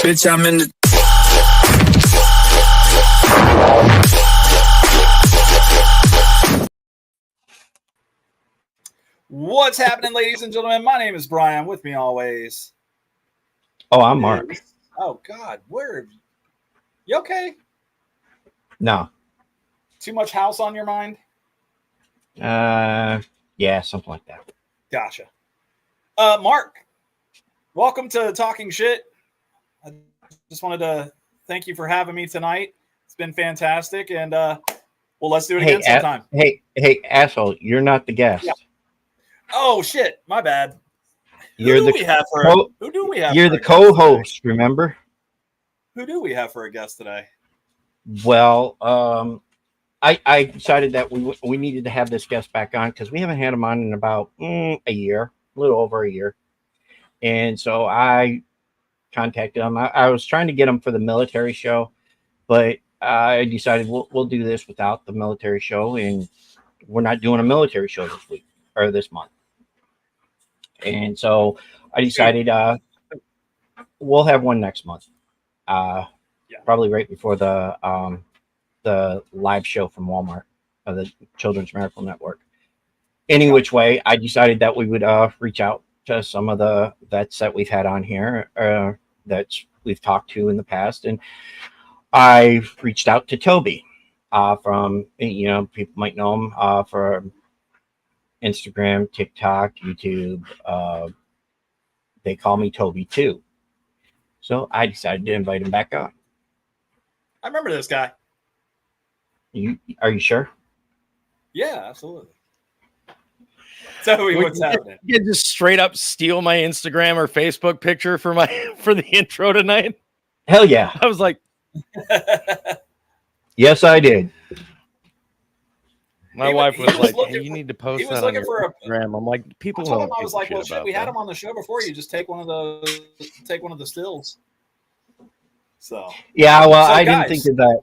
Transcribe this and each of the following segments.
Bitch, I'm in the. What's happening, ladies and gentlemen? My name is Brian. With me always. Oh, I'm Mark. Oh God, where? You okay? No. Too much house on your mind? Yeah, something like that. Gotcha. Mark, welcome to Talking Shit. I just wanted to thank you for having me tonight. It's been fantastic, and well, let's do it again sometime. Hey, asshole! You're not the guest. Yeah. Oh shit, my bad. You're Who do we have for? You're the co-host. Remember? Who do we have for a guest today? Well, I decided that we needed to have this guest back on because we haven't had him on in about a year, a little over a year, and so I contacted him. I was trying to get him for the military show, but I decided we'll do this without the military show, and we're not doing a military show this week or this month. And so I decided we'll have one next month, probably right before the live show from Walmart, the Children's Miracle Network. Any which way, I decided that we would reach out to some of the vets that we've had on here that we've talked to in the past, and I reached out to Toby from, people might know him for Instagram, TikTok, YouTube. They call me Toby too. So I decided to invite him back on. I remember this guy. Are you sure? Yeah, absolutely. Toby, what's happening? You just straight up steal my Instagram or Facebook picture for the intro tonight? Hell yeah. I was like, yes, I did. My wife was like, hey, you need to post that on your Instagram. I'm like, people don't. I was like, well, shit, we had him on the show before. You just take one of the stills. So yeah, well, I didn't think of that.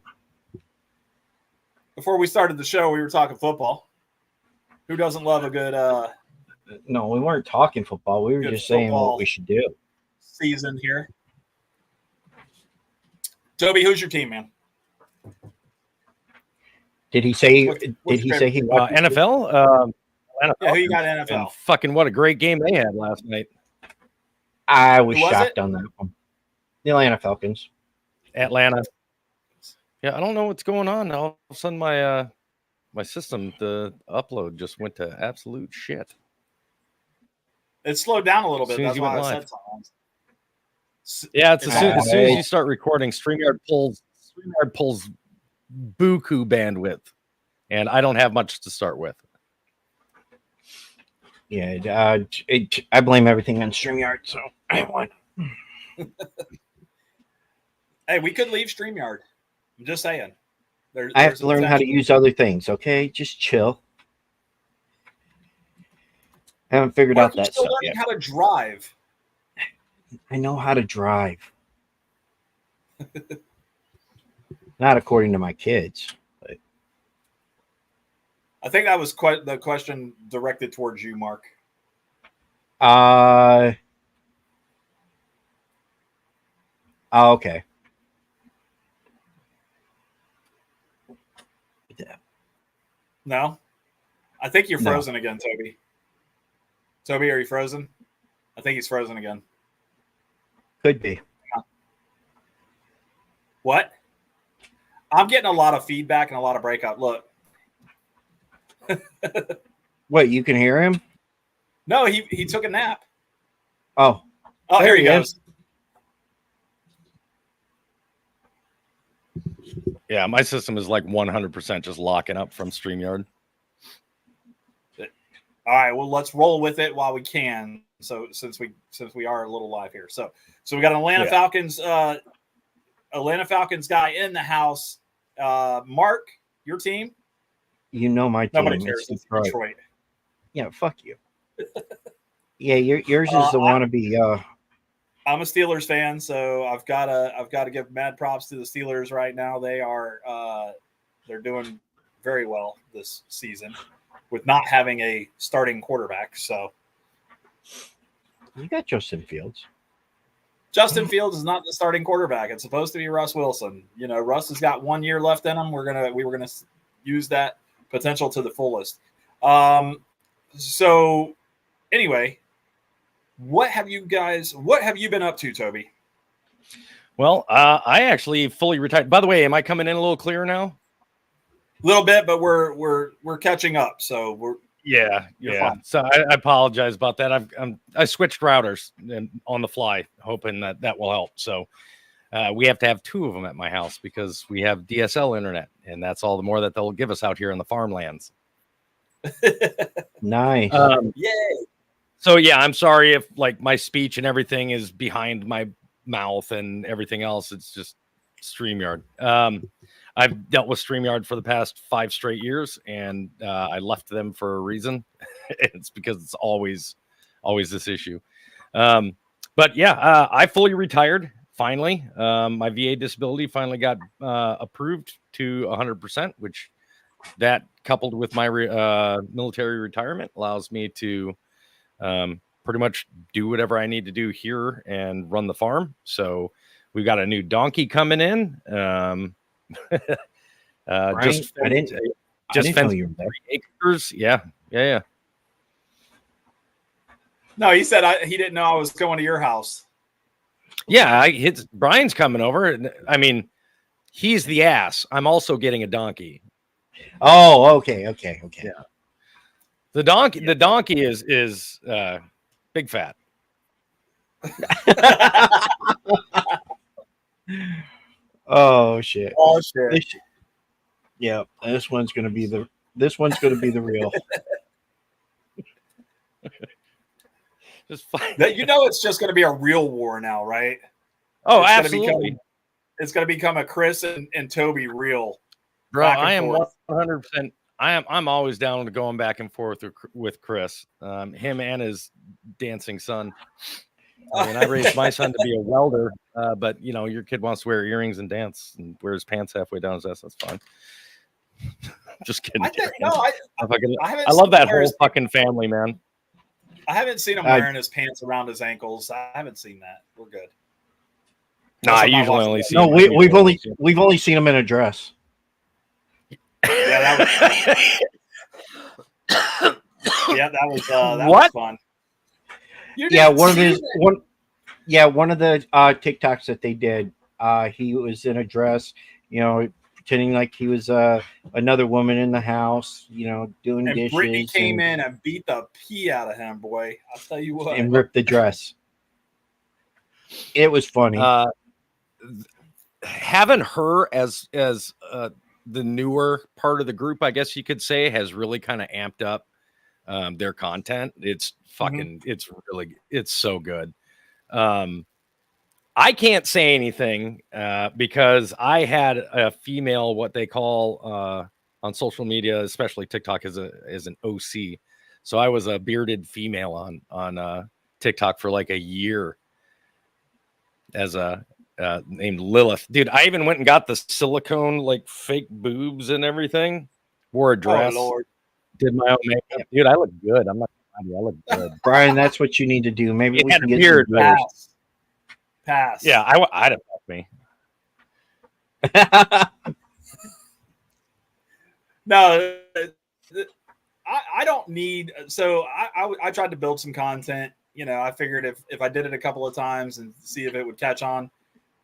Before we started the show, we were talking football. Who doesn't love a good? No, we weren't talking football. We were just saying what we should do. Season here. Toby, who's your team, man? Did he say? Did he say he watched NFL? NFL? Yeah, who you got NFL? And fucking what a great game they had last night. I was shocked on that one. The Atlanta Falcons. Atlanta. Yeah, I don't know what's going on. All of a sudden, my system, the upload just went to absolute shit. It slowed down a little bit. That's why I said something. Yeah, it's as soon as you start recording, StreamYard pulls buku bandwidth, and I don't have much to start with. Yeah, I blame everything on StreamYard, so I won. Hey, we could leave StreamYard. I'm just saying. I have to learn how to use other things, okay? Just chill. I haven't figured out that stuff yet. How to drive. I know how to drive. Not according to my kids. But I think that was quite the question directed towards you, Mark. Okay. No? I think you're frozen again, Toby. Toby, are you frozen? I think he's frozen again. Could be. What? I'm getting a lot of feedback and a lot of breakup. Look. What, you can hear him? No, he took a nap. Oh, here he goes. Yeah, my system is like 100% just locking up from StreamYard. All right, well, let's roll with it while we can. So since we are a little live here, so we got an Atlanta Falcons guy in the house. Mark, your team? You know my team. Nobody cares. It's Detroit. Yeah, fuck you. Yeah, yours is the wannabe. I'm a Steelers fan, so I've got to give mad props to the Steelers right now. They are they're doing very well this season with not having a starting quarterback. So you got Justin Fields. Justin Fields is not the starting quarterback. It's supposed to be Russ Wilson. You know, Russ has got 1 year left in him. We were gonna use that potential to the fullest. So anyway, what have you been up to, Toby? Well, I actually fully retired. By the way, am I coming in a little clearer now? A little bit, but we're catching up. So you're fine. So I apologize about that. I switched routers and on the fly, hoping that will help. So we have to have 2 of them at my house because we have DSL internet, and that's all the more that they'll give us out here in the farmlands. Nice. Yay. So yeah, I'm sorry if like my speech and everything is behind my mouth and everything else. It's just StreamYard. I've dealt with StreamYard for the past 5 straight years, and I left them for a reason. It's because it's always this issue. But yeah, I fully retired finally. My VA disability finally got approved to 100%, which that coupled with my military retirement allows me to pretty much do whatever I need to do here and run the farm. So we've got a new donkey coming in. Just I didn't know you were there. 3 acres. Yeah. No, he said he didn't know I was going to your house. Yeah, Brian's coming over. I mean, he's the ass. I'm also getting a donkey. Oh, okay. Yeah. The donkey is big fat. Oh shit. Oh shit. Yeah, this one's gonna be the real. Just fine. That it's just going to be a real war now, right? Oh, It's absolutely. It's going to become a Chris and Toby real. Bro, back and I am forth. 100%. I'm always down to going back and forth with Chris. Him and his dancing son. I mean, I raised my son to be a welder, but your kid wants to wear earrings and dance and wears pants halfway down his ass. That's fine. Just kidding. I love that whole fucking family, man. I haven't seen him wearing his pants around his ankles. I haven't seen that. We're good. No, I usually only see. No, we've only seen him in a dress. Yeah, that was What? fun. One of the TikToks that they did, he was in a dress, pretending like he was another woman in the house, doing and dishes. Brittany came in and beat the pee out of him, boy. I'll tell you what. And ripped the dress. It was funny. Having her as the newer part of the group, I guess you could say, has really kind of amped up their content. It's fucking, it's so good. I can't say anything because I had a female, what they call on social media, especially TikTok, is an OC. So I was a bearded female on TikTok for like a year as a named Lilith. Dude, I even went and got the silicone like fake boobs and everything. Wore a dress. Oh, Lord. Did my own makeup. Dude, I look good. I'm not gonna lie to you. I look good. Brian, that's what you need to do. Maybe we can get beard. Pass. Yeah, I'd have fucked me. No, I don't need. So I tried to build some content. I figured if I did it a couple of times and see if it would catch on,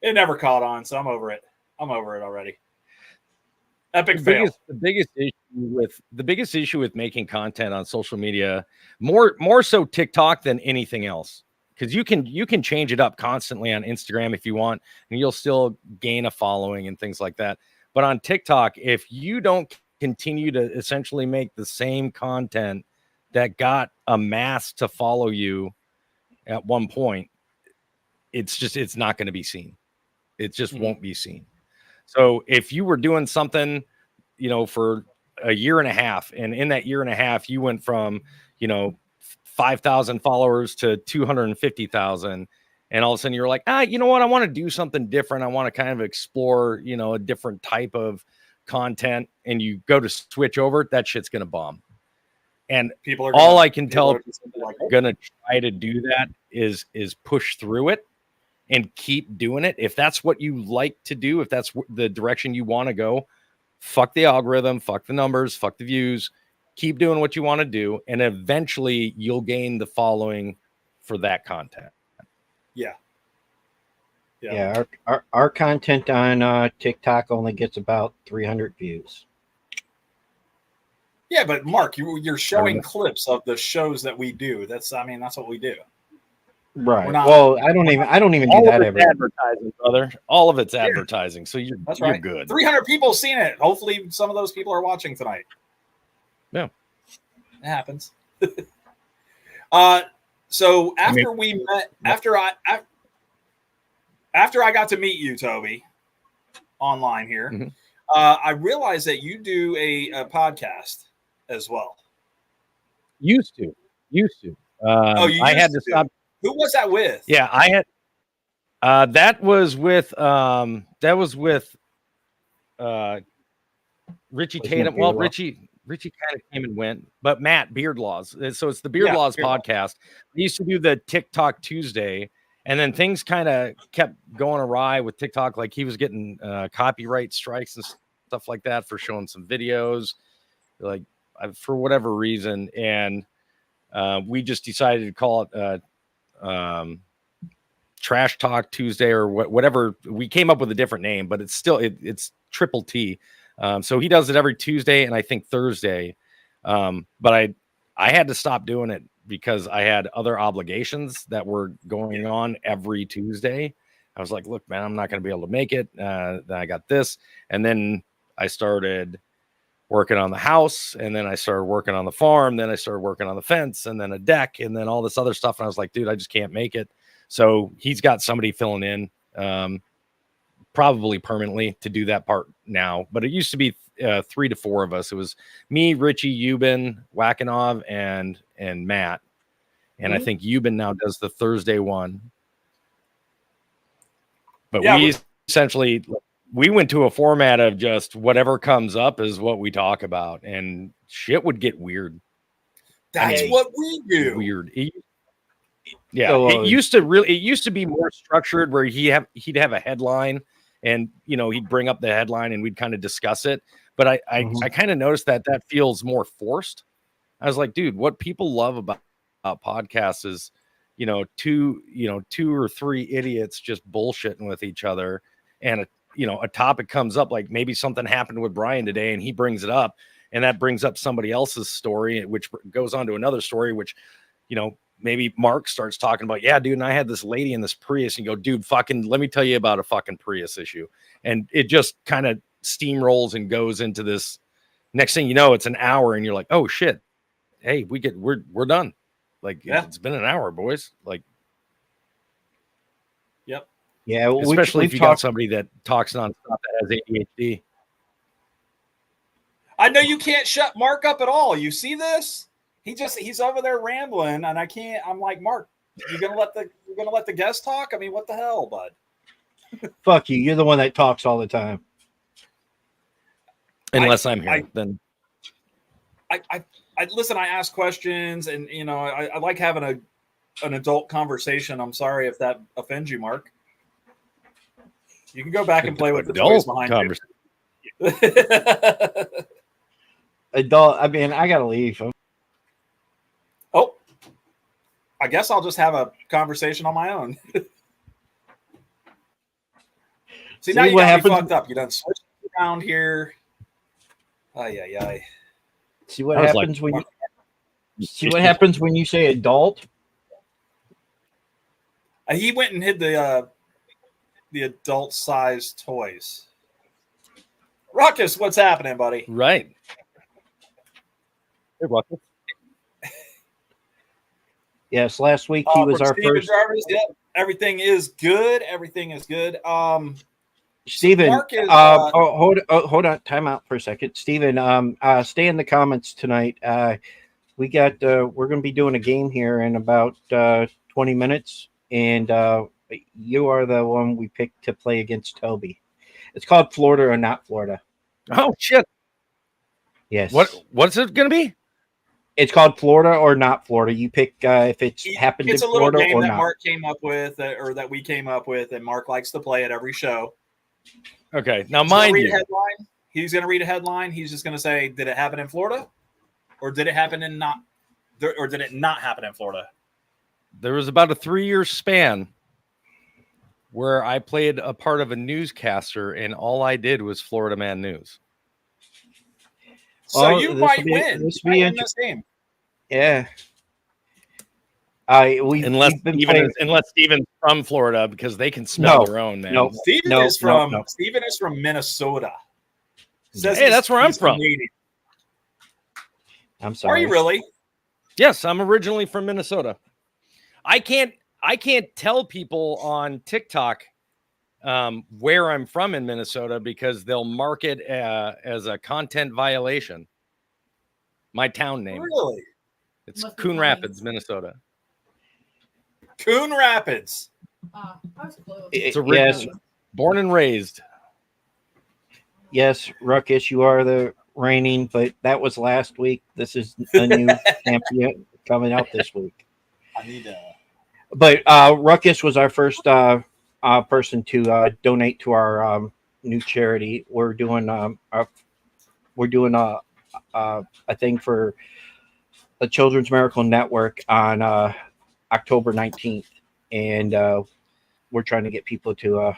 it never caught on. So I'm over it. I'm over it already. Epic fail. The biggest issue with making content on social media, more so TikTok than anything else, because you can change it up constantly on Instagram if you want, and you'll still gain a following and things like that. But on TikTok, if you don't continue to essentially make the same content that got a mass to follow you at one point, it's not going to be seen. It just won't be seen. So if you were doing something, for a year and a half, and in that year and a half, you went from, 5,000 followers to 250,000, and all of a sudden you're like, you know what? I want to do something different. I want to kind of explore, a different type of content, and you go to switch over, that shit's going to bomb. And all I can tell people are going to try to do that is push through it and keep doing it. If that's what you like to do, if that's the direction you want to go, fuck the algorithm, fuck the numbers, fuck the views, keep doing what you want to do. And eventually you'll gain the following for that content. Yeah. Yeah, our content on TikTok only gets about 300 views. Yeah, but Mark, you're showing clips of the shows that we do. That's what we do. Right. Not, well, I don't even do that every. Advertising, brother. All of it's advertising. So you're right. Good. 300 people seen it. Hopefully, some of those people are watching tonight. Yeah, it happens. So after we met, after I got to meet you, Toby, online here, mm-hmm. I realized that you do a podcast as well. Used to. I had to stop. Who was that with? Yeah, I had. That was with Richie Tatum. Well, Richie kind of came and went, but Matt Beardlaws. So it's the Beardlaws podcast. We used to do the TikTok Tuesday, and then things kind of kept going awry with TikTok. Like he was getting copyright strikes and stuff like that for showing some videos, like for whatever reason, and we just decided to call it Trash Talk Tuesday or whatever. We came up with a different name, but it's still it's Triple T. So he does it every Tuesday and I think Thursday. But I had to stop doing it because I had other obligations that were going on every Tuesday. I was like, look, man, I'm not going to be able to make it. Then I got this. And then I started working on the house, and then I started working on the farm. Then I started working on the fence, and then a deck, and then all this other stuff. And I was like, dude, I just can't make it. So he's got somebody filling in, probably permanently to do that part now. But it used to be 3 to 4 of us. It was me, Richie, Euban, Wackenov, and Matt. And I think Euban now does the Thursday one. But we essentially went to a format of just whatever comes up is what we talk about, and shit would get weird. That's what we do. Weird. It used to be more structured where he'd have a headline and, he'd bring up the headline and we'd kind of discuss it. But I kind of noticed that feels more forced. I was like, dude, what people love about podcasts is, two or three idiots just bullshitting with each other. And, a topic comes up, like maybe something happened with Brian today and he brings it up, and that brings up somebody else's story, which goes on to another story, which, maybe Mark starts talking about, yeah, dude, and I had this lady in this Prius, and you go, dude, fucking, let me tell you about a fucking Prius issue. And it just kind of steamrolls and goes into this. Next thing you know, it's an hour and you're like, oh shit. Hey, we're done. Like, it's been an hour, boys. Like, yep. Yeah. Well, especially if you got somebody that talks nonstop that has ADHD. I know you can't shut Mark up at all. You see this? He's over there rambling, and I can't. I'm like, Mark, you're gonna let the guest talk? I mean, what the hell, bud? Fuck you. You're the one that talks all the time. Unless I'm here, then I listen. I ask questions, and I like having an adult conversation. I'm sorry if that offends you, Mark. You can go back and play with the toys behind you. Adult. I mean, I gotta leave. Oh, I guess I'll just have a conversation on my own. See, now you got me fucked up. You done switched around here. Ay. See what happens when you see what happens when you say adult. He went and hid the adult size toys. Ruckus, what's happening, buddy? Right. Hey, Ruckus. Yes, last week he was our first. Jarvis, yep. Everything is good. Steven, hold on, time out for a second. Steven, stay in the comments tonight. We're going to be doing a game here in about 20 minutes, and you are the one we picked to play against Toby. It's called Florida or Not Florida. Oh shit! Yes. What's it going to be? It's called Florida or not Florida. You pick if it's happened It's in a little Florida game or that not. Mark came up with, or that we came up with, and Mark likes to play at every show. Okay, now He's gonna mind read you, a headline. He's going to read a headline. He's just going to say, "Did it happen in Florida, or did it happen in not, or did it not happen in Florida?" there was about a 3-year span where I played a part of a newscaster, and all I did was Florida Man News. So Well, you this might will be- win. this You will be might win this game. Yeah. We've been playing. Unless Steven's from Florida, because they can smell No, their own, man. no. Steven No, is from no. Steven is from Minnesota. Hey, that's where I'm from. Canadian. I'm sorry. Are you really? Yes, I'm originally from Minnesota. I can't tell people on TikTok where I'm from in Minnesota because they'll mark it as a content violation. My town name. Really? It's Coon Rapids, Minnesota. Coon Rapids. I was close. It's Yes, born and raised. yes, Ruckus, you are the reigning, but that was last week. This is a new champion coming out this week. I need to. But Ruckus was our first person to donate to our new charity. We're doing a thing for the Children's Miracle Network on October 19th, and we're trying to get people to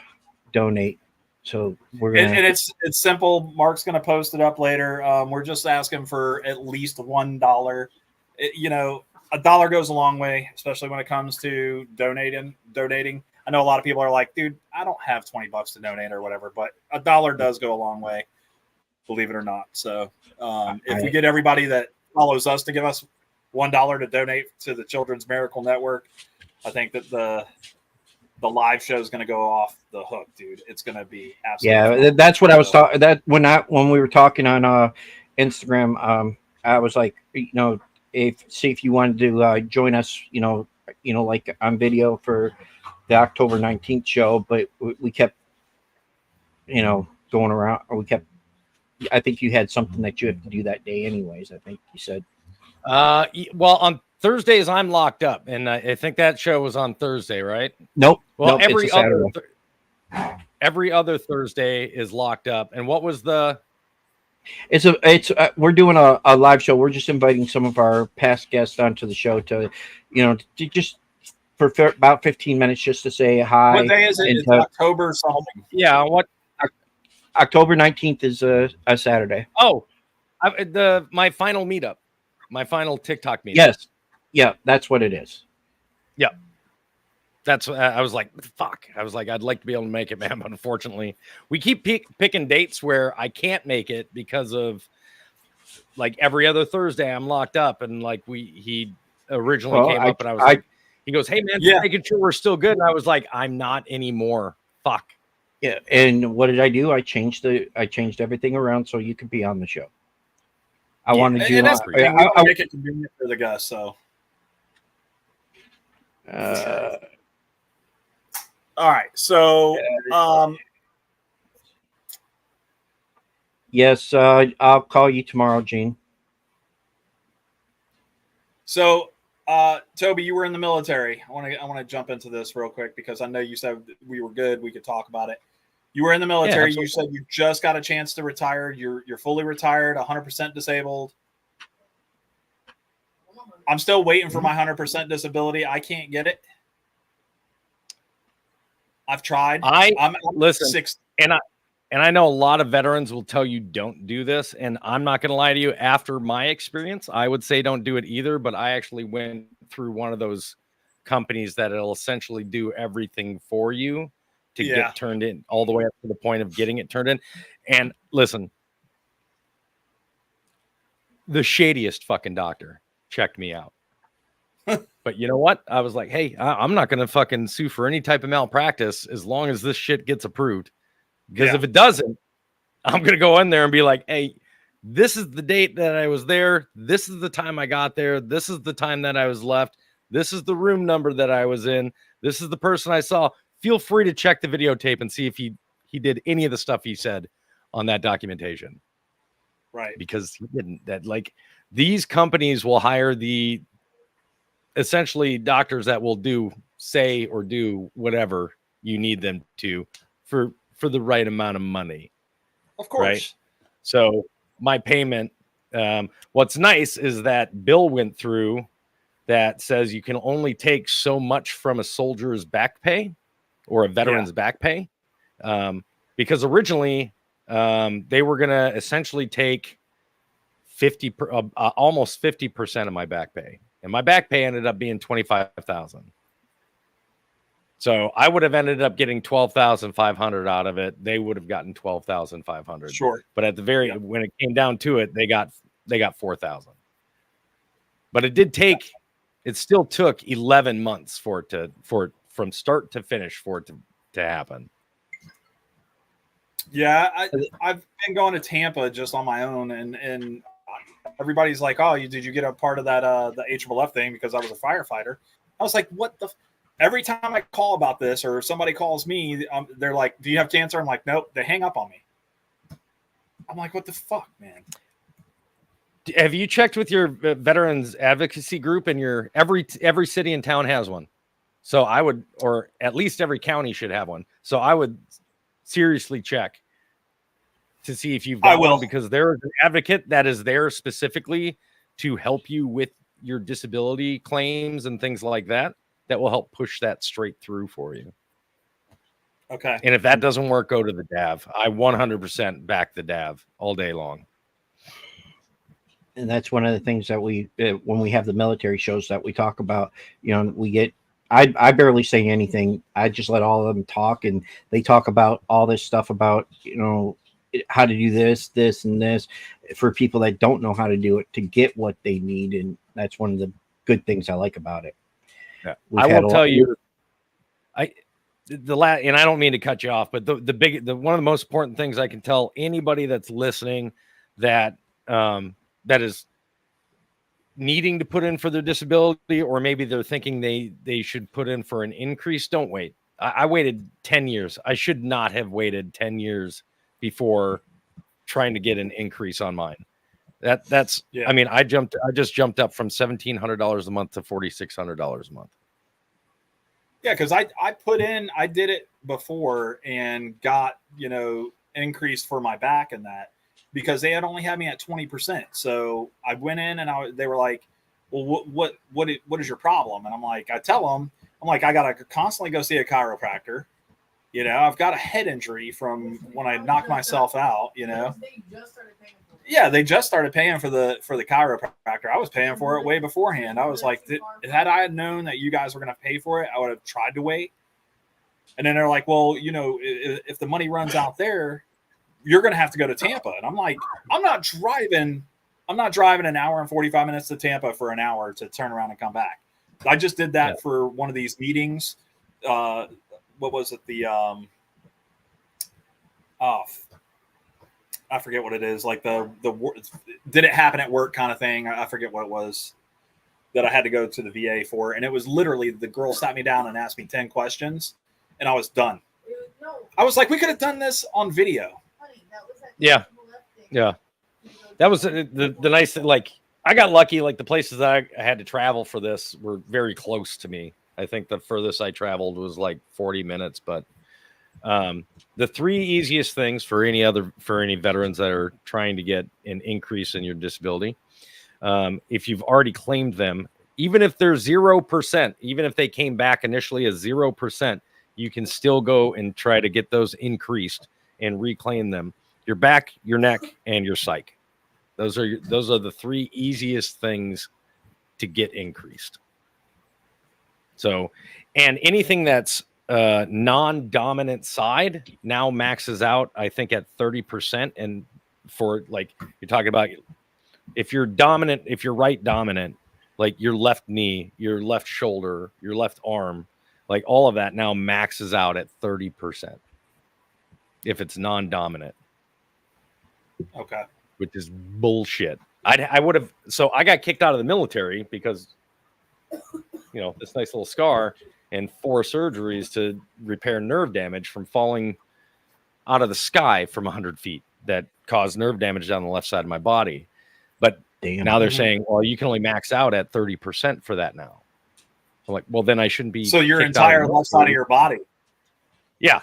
donate. So we're gonna. And it's simple. Mark's going to post it up later. We're just asking for at least $1. A dollar goes a long way, especially when it comes to donating. I know a lot of people are like, dude, I don't have $20 to donate or whatever, but a dollar does go a long way, believe it or not. So if we get everybody that follows us to give us $1 to donate to the Children's Miracle Network, I think that the live show is going to go off the hook, dude. It's going to be absolutely fun. That's what I was talking. That when we were talking on Instagram, I was like, see if you wanted to join us, like on video for the October 19th show, but we kept, going around, or I think you had something that you have to do that day anyways. I think you said. Well, on Thursdays I'm locked up, and I think that show was on Thursday, right? Nope. Well, nope, every other Thursday is locked up. And what was the? We're doing a live show. We're just inviting some of our past guests onto the show to just for about 15 minutes just to say hi. What day is it? It's October something. Yeah. What? October 19th is a Saturday. Oh, my final meetup, my final TikTok meetup. Yes. Yeah, that's what it is. Yeah. That's I was like, fuck. I was like, I'd like to be able to make it, man. But unfortunately, we keep picking dates where I can't make it because of like every other Thursday I'm locked up. And like he originally came up and I was like, he goes, hey man, making sure we're still good. And I was like, I'm not anymore. Fuck. Yeah. And what did I do? I changed everything around so you could be on the show. I wanted you. That's I make it convenient for the guests. So. All right, so yes, I'll call you tomorrow, Gene. So, Toby, you were in the military. I want to jump into this real quick because I know you said we were good. We could talk about it. You were in the military. You said you just got a chance to retire. You're fully retired, 100% disabled. I'm still waiting for my 100% disability. I can't get it. I've tried. I'm listen, 6. and I know a lot of veterans will tell you don't do this, and I'm not going to lie to you. After my experience, I would say don't do it either. But I actually went through one of those companies that it'll essentially do everything for you to get turned in, all the way up to the point of getting it turned in. And listen, the shadiest fucking doctor checked me out. But you know what? I was like, hey, I'm not going to fucking sue for any type of malpractice as long as this shit gets approved. Because if it doesn't, I'm going to go in there and be like, hey, this is the date that I was there. This is the time I got there. This is the time that I was left. This is the room number that I was in. This is the person I saw. Feel free to check the videotape and see if he did any of the stuff he said on that documentation. Right. Because he didn't. That, like, these companies will hire the essentially doctors that will say or do whatever you need them to for the right amount of money. Of course. Right? So my payment, what's nice is that bill went through that says you can only take so much from a soldier's back pay or a veteran's back pay. Because originally they were going to essentially take almost 50% of my back pay. And my back pay ended up being $25,000. So I would have ended up getting $12,500 out of it. They would have gotten $12,500. Sure. But at the when it came down to it, they got $4,000. But it still took 11 months from start to finish for it to happen. Yeah, I've been going to Tampa just on my own, and everybody's like, "Oh, did you get a part of that the HLF thing?" Because I was a firefighter. I was like, "What the?" Every time I call about this, or somebody calls me, they're like, "Do you have cancer?" I'm like, "Nope." They hang up on me. I'm like, "What the fuck, man?" Have you checked with your veterans advocacy group? And every city and town has one. So I would, or at least every county should have one. So I would seriously check to see if you've got one, because there is an advocate that is there specifically to help you with your disability claims and things like that will help push that straight through for you. Okay. And if that doesn't work, go to the DAV. I 100% back the DAV all day long. And that's one of the things that we, when we have the military shows that we talk about, we get, I barely say anything. I just let all of them talk, and they talk about all this stuff about, how to do this, and this for people that don't know how to do it to get what they need. And that's one of the good things I like about it. Yeah. I will tell you, and I don't mean to cut you off, but the one of the most important things I can tell anybody that's listening that is needing to put in for their disability, or maybe they're thinking they should put in for an increase, don't wait. I waited 10 years. I should not have waited 10 years before trying to get an increase on mine. That's yeah. I mean, I just jumped up from $1,700 a month to $4,600 a month. Yeah, because I did it before and got increased for my back and that, because they had only had me at 20%. So I went in and they were like, "Well, what is your problem?" And I'm like, I tell them, I gotta constantly go see a chiropractor. I've got a head injury from when I knocked myself out. Yeah, they just started paying for the chiropractor. I was paying for it way beforehand. I was like, had I known that you guys were going to pay for it, I would have tried to wait. And then they're like, well, if the money runs out there, you're going to have to go to Tampa. And I'm like, I'm not driving an hour and 45 minutes to Tampa for an hour to turn around and come back. I just did that for one of these meetings. What was it? I forget what it is. Like did it happen at work kind of thing? I forget what it was that I had to go to the VA for. And it was literally, the girl sat me down and asked me 10 questions and I was done. I was like, we could have done this on video. Yeah. Yeah. That was the nice thing. Like, I got lucky. Like, the places I had to travel for this were very close to me. I think the furthest I traveled was like 40 minutes, but the three easiest things for any veterans that are trying to get an increase in your disability, if you've already claimed them, even if they're 0%, even if they came back initially as 0%, you can still go and try to get those increased and reclaim them. Your back, your neck, and your psych. Those are the three easiest things to get increased. So, and anything that's non-dominant side now maxes out, I think, at 30%. And for, like, you're talking about, if you're dominant, if you're right dominant, like your left knee, your left shoulder, your left arm, like all of that now maxes out at 30% if it's non-dominant. Okay. Which is bullshit. I would have, so I got kicked out of the military because, this nice little scar and 4 surgeries to repair nerve damage from falling out of the sky from 100 feet that caused nerve damage down the left side of my body. But Damn. Now they're saying, well, you can only max out at 30% for that now. I'm like, well, then I shouldn't be. So your kicked out entire of left side of your body. Yeah.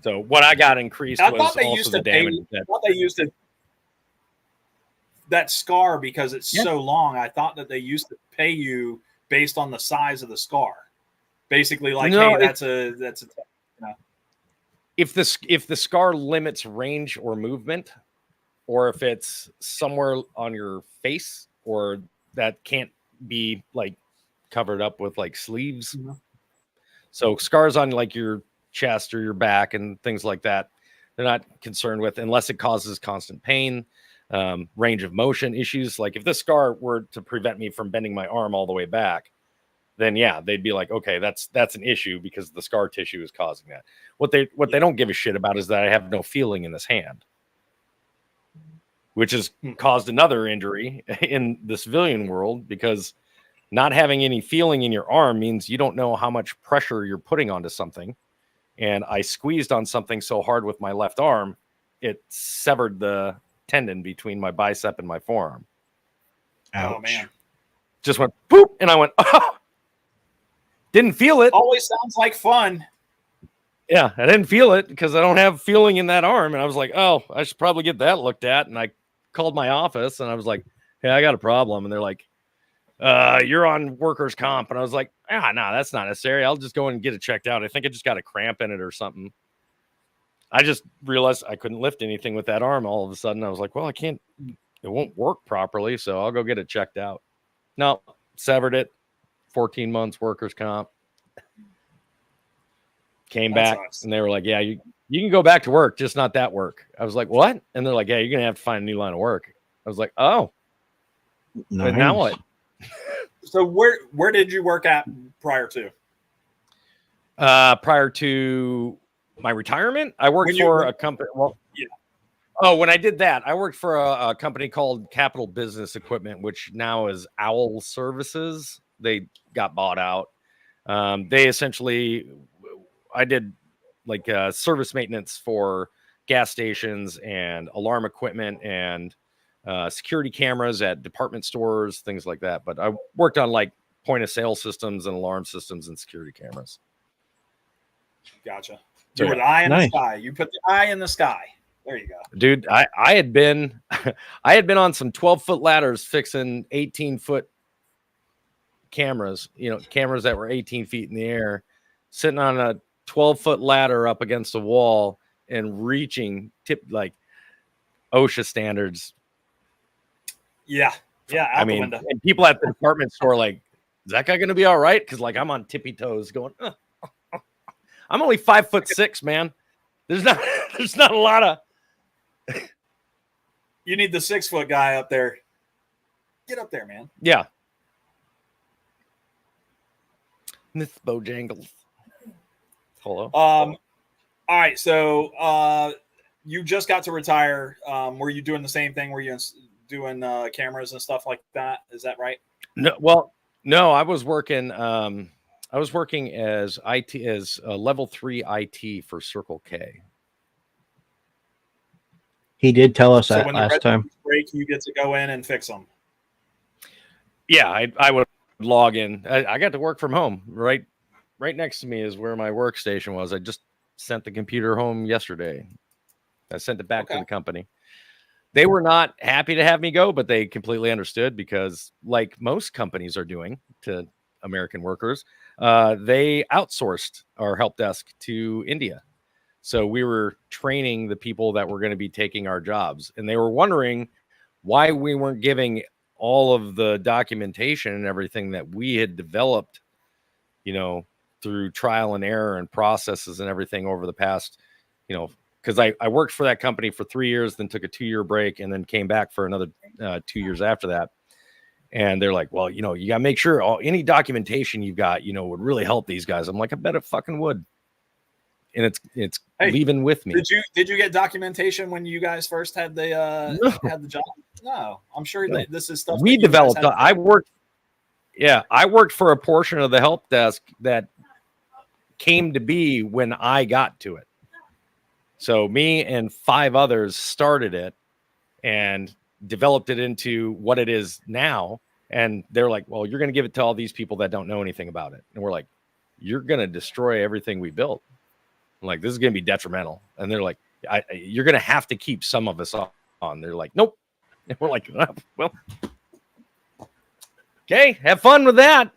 So what I got increased I was thought they also used the to pay. damage. I thought they used to that scar because it's so long. I thought that they used to pay you based on the size of the scar. Basically, like, No, hey, that's a. You know. If the scar limits range or movement, or if it's somewhere on your face, or that can't be like covered up with like sleeves. Mm-hmm. So scars on like your chest or your back and things like that, they're not concerned with unless it causes constant pain, range of motion issues. Like if this scar were to prevent me from bending my arm all the way back, then yeah, they'd be like, okay, that's an issue because the scar tissue is causing that. What they don't give a shit about is that I have no feeling in this hand, which has caused another injury in the civilian world, because not having any feeling in your arm means you don't know how much pressure you're putting onto something. And I squeezed on something so hard with my left arm, it severed the tendon between my bicep and my forearm. Ouch. Oh man! Just went boop, and I went, oh! Didn't feel it. Always sounds like fun. Yeah, I didn't feel it because I don't have feeling in that arm. And I was like, oh, I should probably get that looked at. And I called my office and I was like, hey, I got a problem. And they're like, you're on workers' comp. And I was like, no, that's not necessary. I'll just go and get it checked out. I think I just got a cramp in it or something. I just realized I couldn't lift anything with that arm all of a sudden. I was like, well, it won't work properly. So I'll go get it checked out. No, severed it. 14 months workers' comp. Came back and they were like, yeah, you can go back to work, just not that work. I was like, what? And they're like, yeah, you're going to have to find a new line of work. I was like, oh, nice. But now what? So where did you work at prior to? Prior to my retirement, I worked for a company. Well, yeah. Oh, when I did that, I worked for a company called Capital Business Equipment, which now is Owl Services. They got bought out. They essentially, I did like service maintenance for gas stations and alarm equipment and security cameras at department stores, things like that. But I worked on like point of sale systems and alarm systems and security cameras. Gotcha. So, you were the eye in nice. the sky. You put the eye in the sky. There you go. Dude, I had been on some 12-foot ladders fixing 18-foot cameras, cameras that were 18 feet in the air, sitting on a 12-foot ladder up against a wall and reaching like OSHA standards. Yeah. Yeah. I mean, and people at the department store like, is that guy going to be all right? Because like I'm on tippy toes going, I'm only 5'6", man. There's not a lot of. You need the 6-foot guy up there. Get up there, man. Yeah. Myth Bojangles. Hello. All right. So you just got to retire. Were you doing the same thing? Were you doing cameras and stuff like that? Is that right? No. Well, no. I was working. I was working as IT as level 3 IT for Circle K. He did tell us So that when last time. Break, you get to go in and fix them. Yeah, I would log in. I got to work from home. Right next to me is where my workstation was. I just sent the computer home yesterday. I sent it back to the company. They were not happy to have me go, but they completely understood because, like most companies are doing to American workers, they outsourced our help desk to India. So we were training the people that were going to be taking our jobs, and they were wondering why we weren't giving all of the documentation and everything that we had developed, through trial and error and processes and everything over the past, because I worked for that company for 3 years, then took a 2-year break, and then came back for another 2 years after that. And they're like, well, you got to make sure any documentation you've got, would really help these guys. I'm like, I bet it fucking would. And it's leaving with me. Did you get documentation when you guys first had the had the job? No, I'm sure that this is stuff we developed. I worked for a portion of the help desk that came to be when I got to it. So me and 5 others started it, and developed it into what it is now. And they're like, well, you're going to give it to all these people that don't know anything about it. And we're like, you're going to destroy everything we built. I'm like, this is going to be detrimental. And they're like, you're going to have to keep some of us on. They're like, nope. And we're like, well, okay, have fun with that.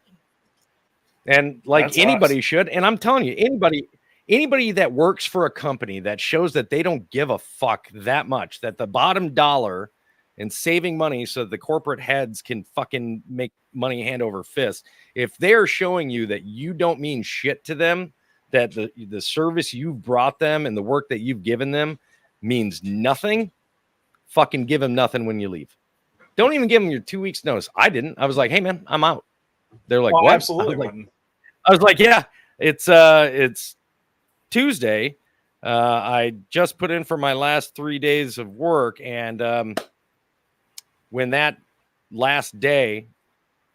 And like That's anybody us. should. And I'm telling you, anybody that works for a company that shows that they don't give a fuck that much, that the bottom dollar and saving money so that the corporate heads can fucking make money hand over fist. If they're showing you that you don't mean shit to them, that the service you've brought them and the work that you've given them means nothing, fucking give them nothing when you leave. Don't even give them your 2 weeks notice. I didn't. I was like, hey man, I'm out. They're like, what? Absolutely. I was like, yeah, it's Tuesday. I just put in for my last 3 days of work. And when that last day,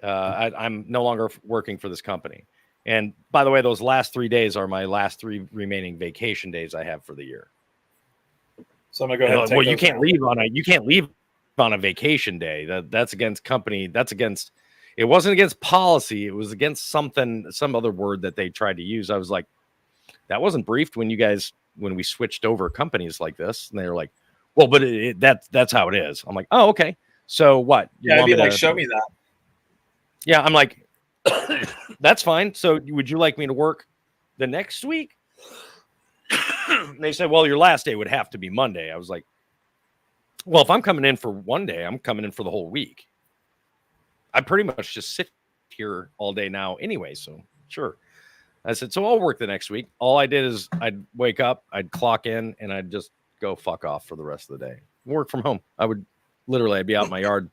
I'm no longer working for this company. And by the way, those last 3 days are my last 3 remaining vacation days I have for the year. So I'm gonna go ahead and take well, you those can't now. leave on a vacation day. That's against company. That's against. It wasn't against policy. It was against some other word that they tried to use. I was like, that wasn't briefed when we switched over companies like this. And they were like, well, but that's how it is. I'm like, oh, okay. So what? Yeah, I'd be like, show me that. Yeah, I'm like, that's fine. So would you like me to work the next week? And they said, well, your last day would have to be Monday. I was like, well, if I'm coming in for one day, I'm coming in for the whole week. I pretty much just sit here all day now anyway. So sure. I said, so I'll work the next week. All I did is I'd wake up, I'd clock in, and I'd just go fuck off for the rest of the day. Work from home. I'd be out in my yard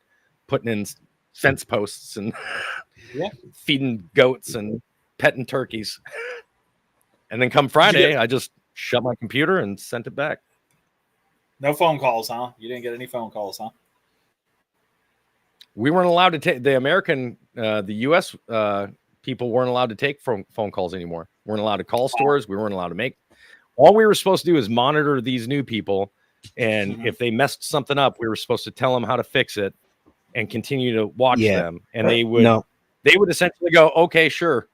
putting in fence posts and feeding goats and petting turkeys. And then come Friday, I just shut my computer and sent it back. No phone calls, huh? You didn't get any phone calls, huh? We weren't allowed to take the U.S. People weren't allowed to take phone calls anymore. Weren't allowed to call stores. We weren't allowed to make. All we were supposed to do is monitor these new people. And if they messed something up, we were supposed to tell them how to fix it and continue to watch them. And they would essentially go, okay, sure.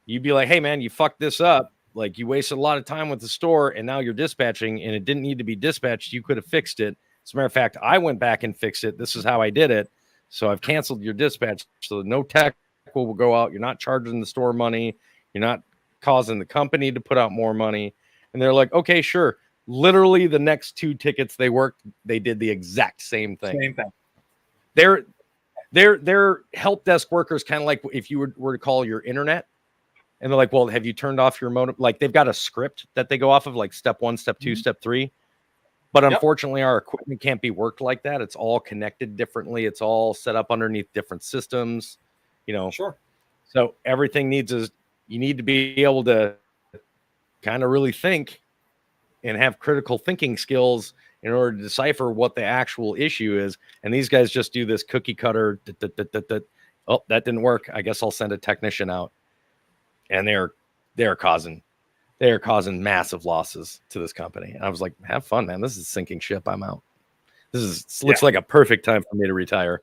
You'd be like, hey man, you fucked this up. Like you wasted a lot of time with the store and now you're dispatching and it didn't need to be dispatched. You could have fixed it. As a matter of fact, I went back and fixed it. This is how I did it. So I've canceled your dispatch. So no tech will go out. You're not charging the store money. You're not causing the company to put out more money. And they're like, okay, sure. Literally the next 2 tickets they worked, they did the exact same thing. Same thing. They're help desk workers, kind of like if you were to call your internet. And they're like, well, have you turned off your modem? Like they've got a script that they go off of, like step 1, step 2, step 3. But unfortunately, our equipment can't be worked like that. It's all connected differently. It's all set up underneath different systems, Sure. So everything you need to be able to kind of really think and have critical thinking skills in order to decipher what the actual issue is. And these guys just do this cookie cutter. Oh, that didn't work. I guess I'll send a technician out. And they're causing massive losses to this company. And I was like, have fun, man. This is a sinking ship. I'm out. This looks like a perfect time for me to retire.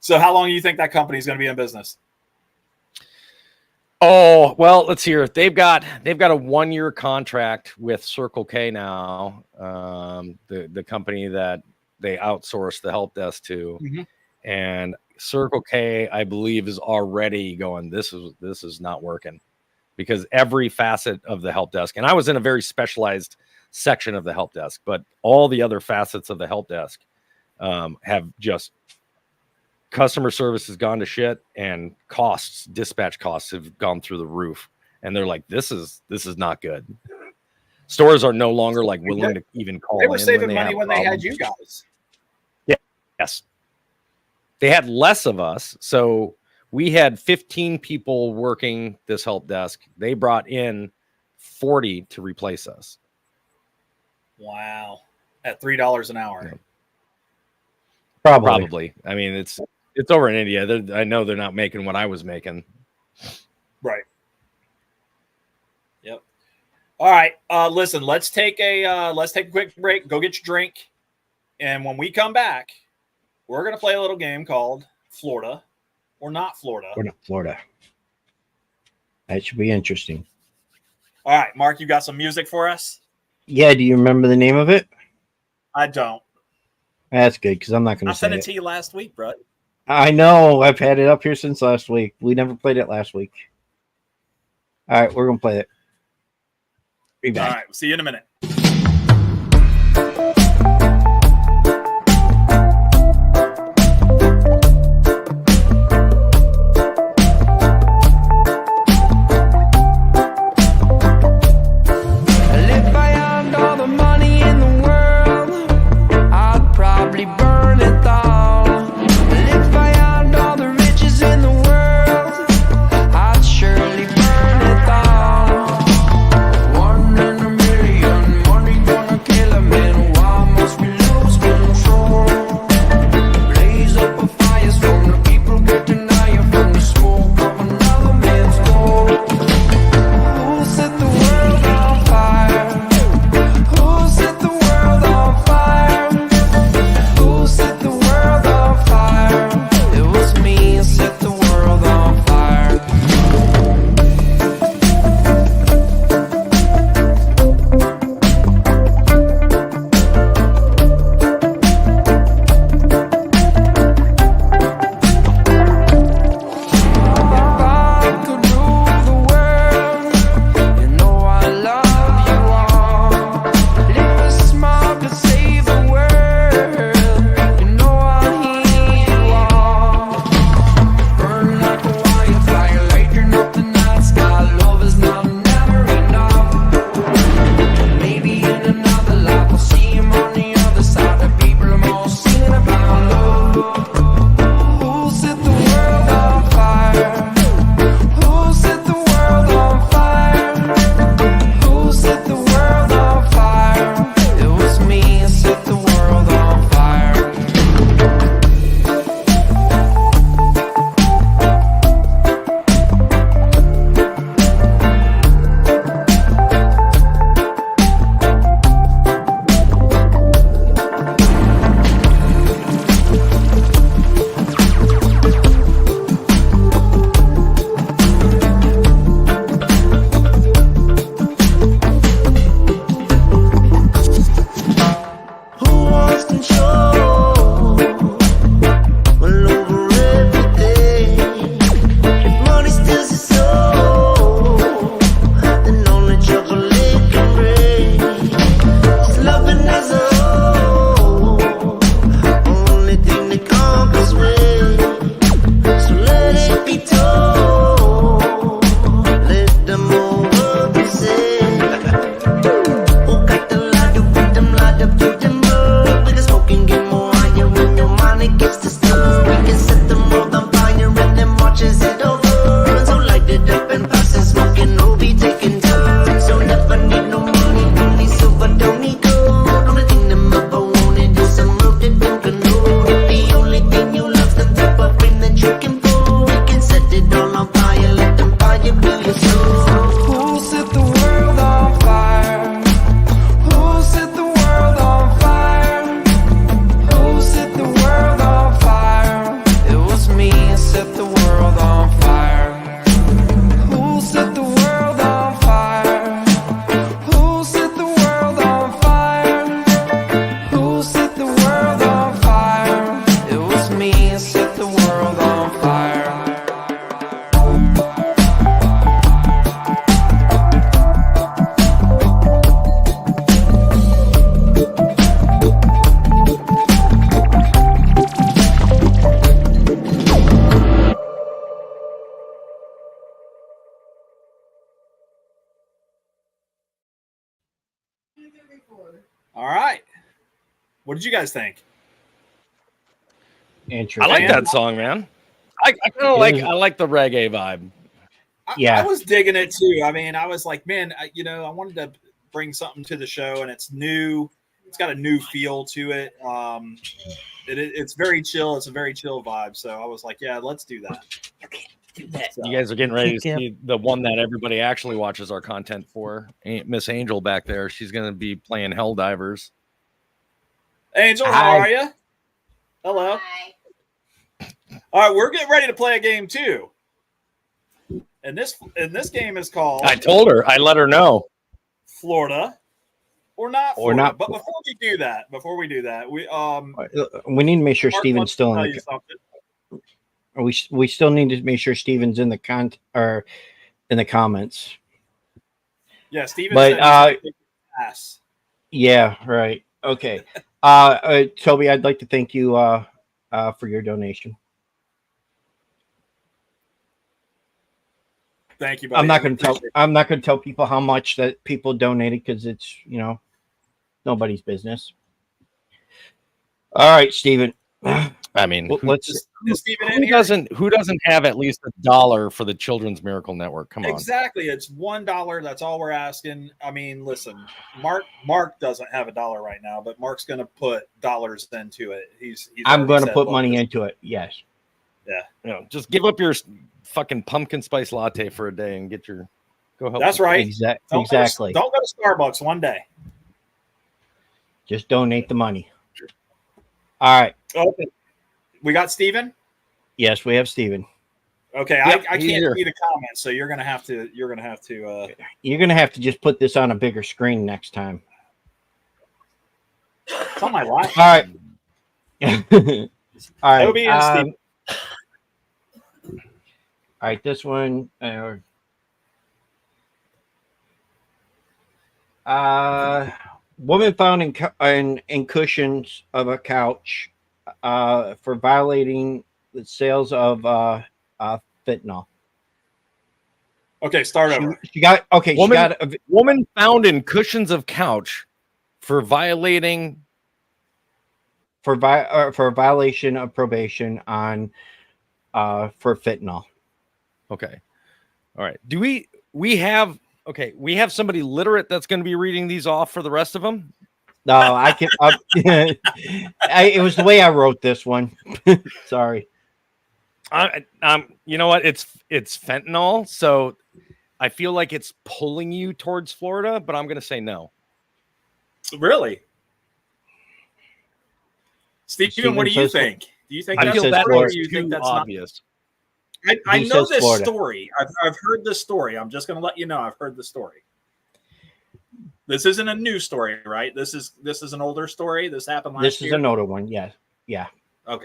So how long do you think that company is going to be in business? Oh, well, let's hear. They've got a 1-year contract with Circle K now, the company that they outsource the help desk to. And Circle K, I believe, is already going, this is not working, because every facet of the help desk, and I was in a very specialized section of the help desk, but all the other facets of the help desk have just, customer service has gone to shit, and dispatch costs have gone through the roof. And they're like, this is not good. Stores are no longer like willing to even call. They were saving money when they had you guys. Yes. They had less of us. So we had 15 people working this help desk. They brought in 40 to replace us. Wow. At $3 an hour. Yeah. Probably. I mean, it's over in India. I know they're not making what I was making. Right. Yep. All right. Listen, let's take a quick break. Go get your drink. And when we come back, we're going to play a little game called Florida or Not Florida. Or not Florida. That should be interesting. All right, Mark, you got some music for us? Yeah, do you remember the name of it? I don't. That's good because I'm not going I to say sent it it. to you last week, bro. I know. I've had it up here since last week. We never played it last week. All right, we're going to play it. Be back. All right, we'll see you in a minute. If I had all the money in the world, I'd probably burn it all. And if I had all the riches in the world, I'd surely burn it all. 1 in a million, money gonna kill a man. Why must we lose control? Blaze up a fire from the people getting higher from the smoke of another man's gold. Who set the world on fire? Who set the world on fire? Who set the world on fire? It was me who set the world on fire. If I could rule the world, you know I love you all. If a smile could save the world, you know I'll hear you all. Burn like a wildfire, lighting up the night sky. Love is not never enough. Maybe in another life I'll see him on the other side. The people I'm all singing about love. Who set the world on fire? Who set the world on fire? Who set the world on fire? It was me who set the world on fire. Who wants control? Well, over everything. If money steals your soul, then only chocolate can bring. Just loving as a whole, only thing that conquers me. So let it be told, let them over the say. Who got the light to beat them, light up to them up? We can smoke and get more higher when your mind it gets disturbed. We can set them all on fire and then watch as it over. So light it up and pass it, smoking, we'll be taking turns. So never need no money, don't need silver, don't need gold. Only thing them ever wanted is some love that you can know. The only thing you love's the type of rain that you can pull. We can set it all on fire, let them fire be your soul. Who set the world on fire? Who set the world on fire? Who set the world on fire? It was me who set the world on fire. Who set the world on fire? Who set the world on fire? Who set the world on fire? It was me who set the world on fire. All right. What did you guys think? Interesting. I like that song, man. I kind of I like the reggae vibe. Yeah. I was digging it too. I mean, I was like, man, I wanted to bring something to the show, and it's new. It's got a new feel to it. It's very chill. It's a very chill vibe. So I was like, yeah, let's do that. So, You guys are getting ready to Kick see the one that everybody actually watches our content for. Miss Angel back there. She's going to be playing Helldivers. Angel, how Hi. are you? Hello. All right, we're getting ready to play a game too. And this game is called I told her. I let her know. Florida or not Or Florida. not. But before we do that, We need to make sure Mark Steven's wants to still tell in you something. we still need to make sure Steven's in the or in the comments. Yeah, Steven But, said he's gonna kick his ass. Yeah, right. Okay. Toby, I'd like to thank you for your donation. Thank you, buddy. I'm not We going to tell. appreciate it. I'm not going to tell people how much that people donated because it's nobody's business. All right, Steven. I mean, Let's. Is Steven in here? who doesn't have at least $1 for the Children's Miracle Network? Come on. Exactly. It's $1. That's all we're asking. I mean, listen, Mark doesn't have $1 right now, but Mark's going to put dollars into it. He's I'm already going to said, put "Look, money this-" into it. Yes. Just give up your fucking pumpkin spice latte for a day and go help. That's right. Exactly. Don't go to Starbucks one day. Just donate the money. All right. Okay. We got Steven? Yes, we have Steven. Okay, Yep, I he's can't here. see the comments, so you're gonna have to You're going to have to just put this on a bigger screen next time. it's on my live. All right. All right. Toby and Steven. All right, this one. Woman found in cushions of a couch for violating the sales of fentanyl. Okay, start over. She got okay. Woman- She got a, Woman found in cushions of couch for violating. for a violation of probation on for fentanyl. Okay. All right. Do we have somebody literate that's going to be reading these off for the rest of them? No, I can. It was the way I wrote this one. Sorry. You know what? It's fentanyl, so I feel like it's pulling you towards Florida, but I'm going to say no. Really? Steven, what do you says- think? Do you think I that's feel that Florida, or is do you too think that's obvious. not? I He know says this Florida. story. I've heard this story. I'm just going to let you know I've heard the story. This isn't a new story, right? This is an older story. This happened last This year. is an older one. Yeah. Yeah. Okay.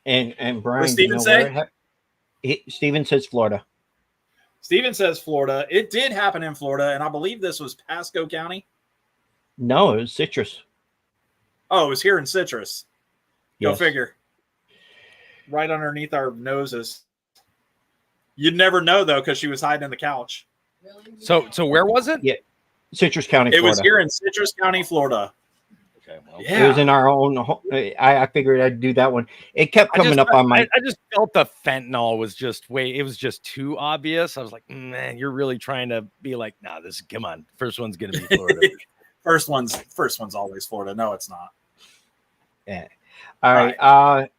And Brian, What Steven say? Steven says Florida. Steven says Florida. It did happen in Florida, and I believe this was Pasco County. No, it was citrus. Oh, it was here in Citrus. Go Yes. figure. Right underneath our noses. You'd never know though, because she was hiding in the couch. So where was it? Yeah. Citrus County, It Florida. was here in Citrus County, Florida. Okay, well, Yeah. It was in our own. I figured I'd do that one. It kept coming up on my. I just felt the fentanyl was it was just too obvious. I was like, man, you're really trying to be like, nah, come on. First one's gonna be Florida. First one's always Florida. No, it's not. Yeah. All right.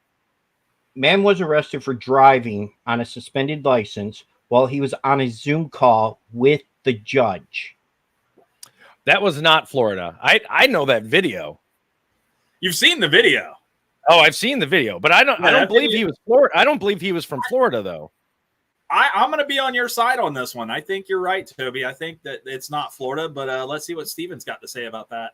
Man was arrested for driving on a suspended license while he was on a Zoom call with the judge. That was not Florida. I know that video. You've seen the video. Oh, I've seen the video, but I don't that believe video- he was Florida. I don't believe he was from Florida though. I'm going to be on your side on this one. I think you're right, Toby. I think that it's not Florida, but let's see what Steven's got to say about that.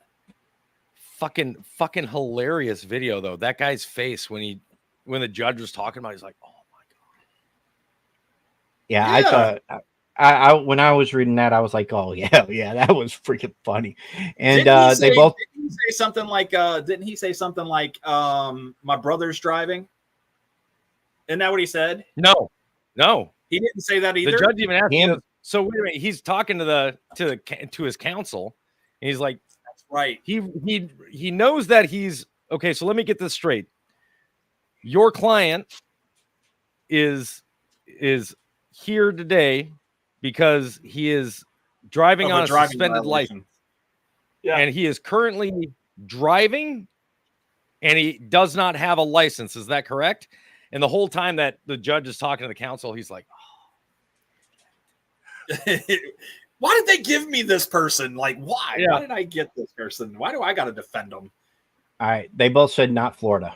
Fucking hilarious video though. That guy's face when the judge was talking about, he's like, oh my god. Yeah, Yeah. I thought. I when I was reading that, I was like, "Oh yeah, that was freaking funny." And Didn't they both. Didn't he say something like? Didn't he say something like, "My brother's driving"? Isn't that what he said? No. He didn't say that either. The judge even asked Him- him. So wait a minute, he's talking to his counsel, and he's like, That's right. he knows that he's okay. So let me get this straight. Your client is here today because he is driving Of on a driving suspended violation. license, Yeah. and he is currently driving, and he does not have a license. Is that correct? And the whole time that the judge is talking to the counsel, he's like, why did they give me this person? Like, why? Yeah. Why did I get this person? Why do I got to defend them? All right. They both said not Florida.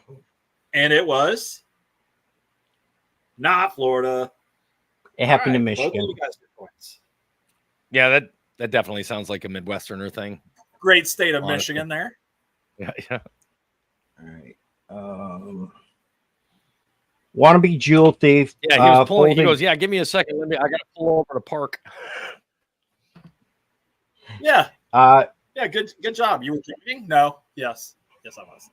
And it was not Florida. It happened in Both of Michigan. you guys get points. yeah, that definitely sounds like a Midwesterner thing. Great state of Honestly. Michigan there. Yeah, yeah. All right. Wannabe jewel thief. Yeah, he was pulling. He folded- goes, "Yeah, give me a second. I got to pull over to park." Yeah. Yeah. Good job. You were kidding? No. Yes, I was.